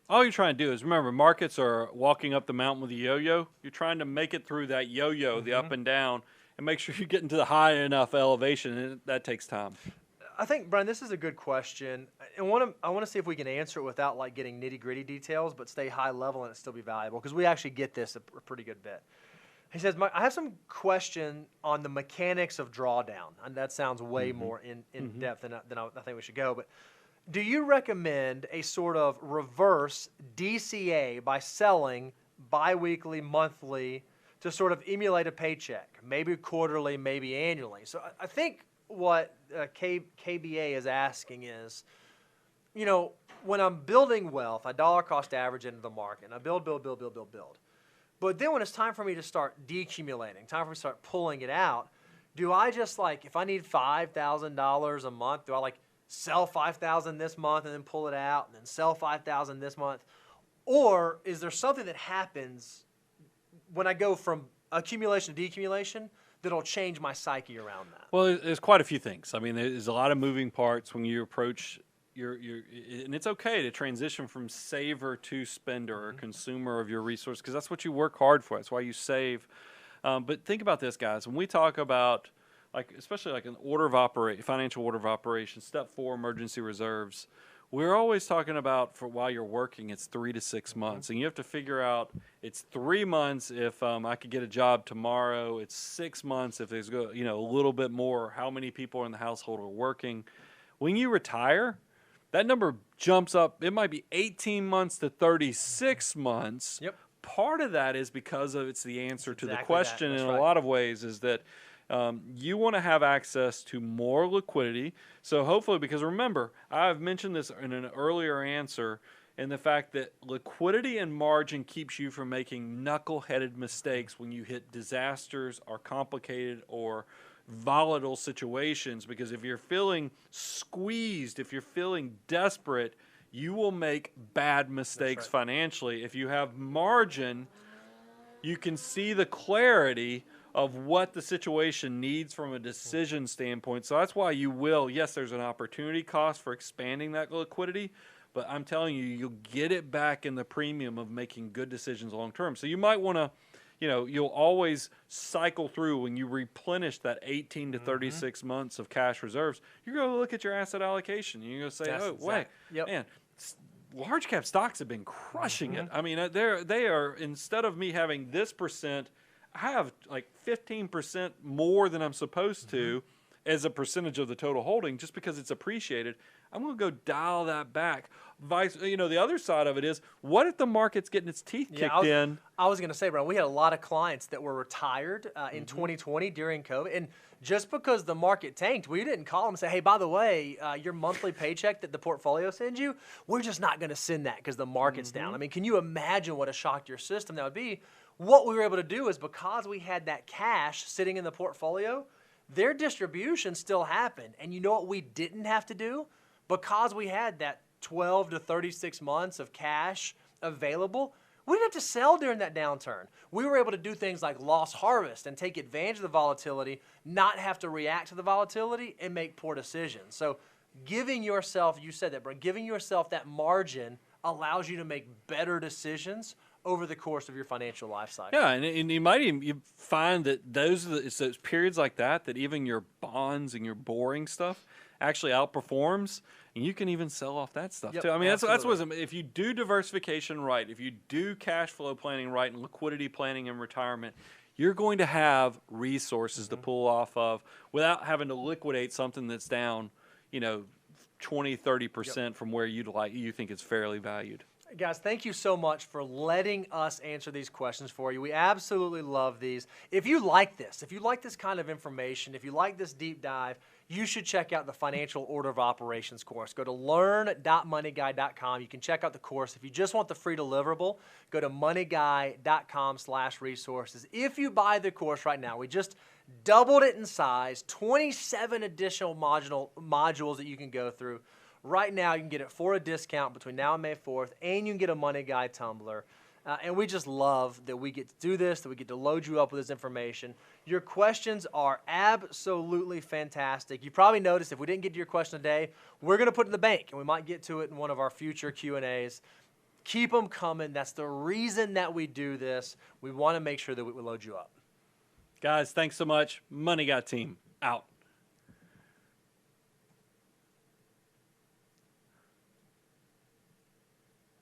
All you're trying to do is, remember, markets are walking up the mountain with a yo-yo. You're trying to make it through that yo-yo, the up and down, and make sure you get into the high enough elevation, and that takes time. I think, Brian, this is a good question, and I want to see if we can answer it without like getting nitty-gritty details, but stay high level and it still be valuable, because we actually get this a pretty good bit. He says, I have some question on the mechanics of drawdown, and that sounds way more in depth than I think we should go, but do you recommend a sort of reverse DCA by selling biweekly, monthly, to sort of emulate a paycheck, maybe quarterly, maybe annually? So I think what KBA is asking is, when I'm building wealth, I dollar cost average into the market, and I build. But then when it's time for me to start decumulating, time for me to start pulling it out, do I just if I need $5,000 a month, do I sell $5,000 this month and then pull it out and then sell $5,000 this month? Or is there something that happens when I go from accumulation to decumulation that'll change my psyche around that? Well, there's quite a few things. I mean, there's a lot of moving parts when you approach and it's okay to transition from saver to spender or consumer of your resource, because that's what you work hard for. That's why you save. But think about this, guys. When we talk about especially an financial order of operation, step 4, emergency reserves, we're always talking about for while you're working, it's 3 to 6 months. And you have to figure out it's 3 months if I could get a job tomorrow. It's 6 months if there's a little bit more, how many people in the household are working. When you retire, that number jumps up. It might be 18 months to 36 months. Yep. Part of that is because it's the answer to the Exactly question in a lot of ways, is that you want to have access to more liquidity. So hopefully, because remember, I've mentioned this in an earlier answer, and the fact that liquidity and margin keeps you from making knuckle-headed mistakes when you hit disasters or complicated or volatile situations. Because if you're feeling squeezed, if you're feeling desperate, you will make bad mistakes financially. If you have margin, you can see the clarity of what the situation needs from a decision standpoint. So that's why you will, yes, there's an opportunity cost for expanding that liquidity, but I'm telling you, you'll get it back in the premium of making good decisions long term. So you might want to, you'll always cycle through when you replenish that 18 to 36 months of cash reserves. You're going to look at your asset allocation. And you're going to say, man, large cap stocks have been crushing it. I mean, they are, instead of me having this percent, I have like 15% more than I'm supposed to as a percentage of the total holding just because it's appreciated. I'm going to go dial that back. The other side of it is, what if the market's getting its teeth kicked in? I was going to say, Brian, we had a lot of clients that were retired in 2020 during COVID. And just because the market tanked, we didn't call them and say, hey, by the way, your monthly paycheck that the portfolio sends you, we're just not going to send that because the market's down. I mean, can you imagine what a shock to your system that would be? What we were able to do is, because we had that cash sitting in the portfolio, their distribution still happened. And you know what we didn't have to do? Because we had that 12 to 36 months of cash available, we didn't have to sell during that downturn. We were able to do things like loss harvest and take advantage of the volatility, not have to react to the volatility and make poor decisions. So giving yourself, you said that, Brian, giving yourself that margin allows you to make better decisions over the course of your financial life cycle. Yeah, and you might even find that it's those periods like that even your bonds and your boring stuff actually outperforms, and you can even sell off that stuff too. I mean, that's what, if you do diversification right, if you do cash flow planning right and liquidity planning in retirement, you're going to have resources to pull off of without having to liquidate something that's down, 20, 30% from where you think it's fairly valued. Guys, thank you so much for letting us answer these questions for you. We absolutely love these. If you like this kind of information, if you like this deep dive, you should check out the Financial Order of Operations course. Go to learn.moneyguy.com. You can check out the course. If you just want the free deliverable, go to moneyguy.com/resources. If you buy the course right now, we just doubled it in size, 27 additional modules that you can go through. Right now, you can get it for a discount between now and May 4th, and you can get a Money Guy tumbler. And we just love that we get to do this, that we get to load you up with this information. Your questions are absolutely fantastic. You probably noticed if we didn't get to your question today, we're going to put it in the bank, and we might get to it in one of our future Q&As. Keep them coming. That's the reason that we do this. We want to make sure that we load you up. Guys, thanks so much. Money Guy team, out.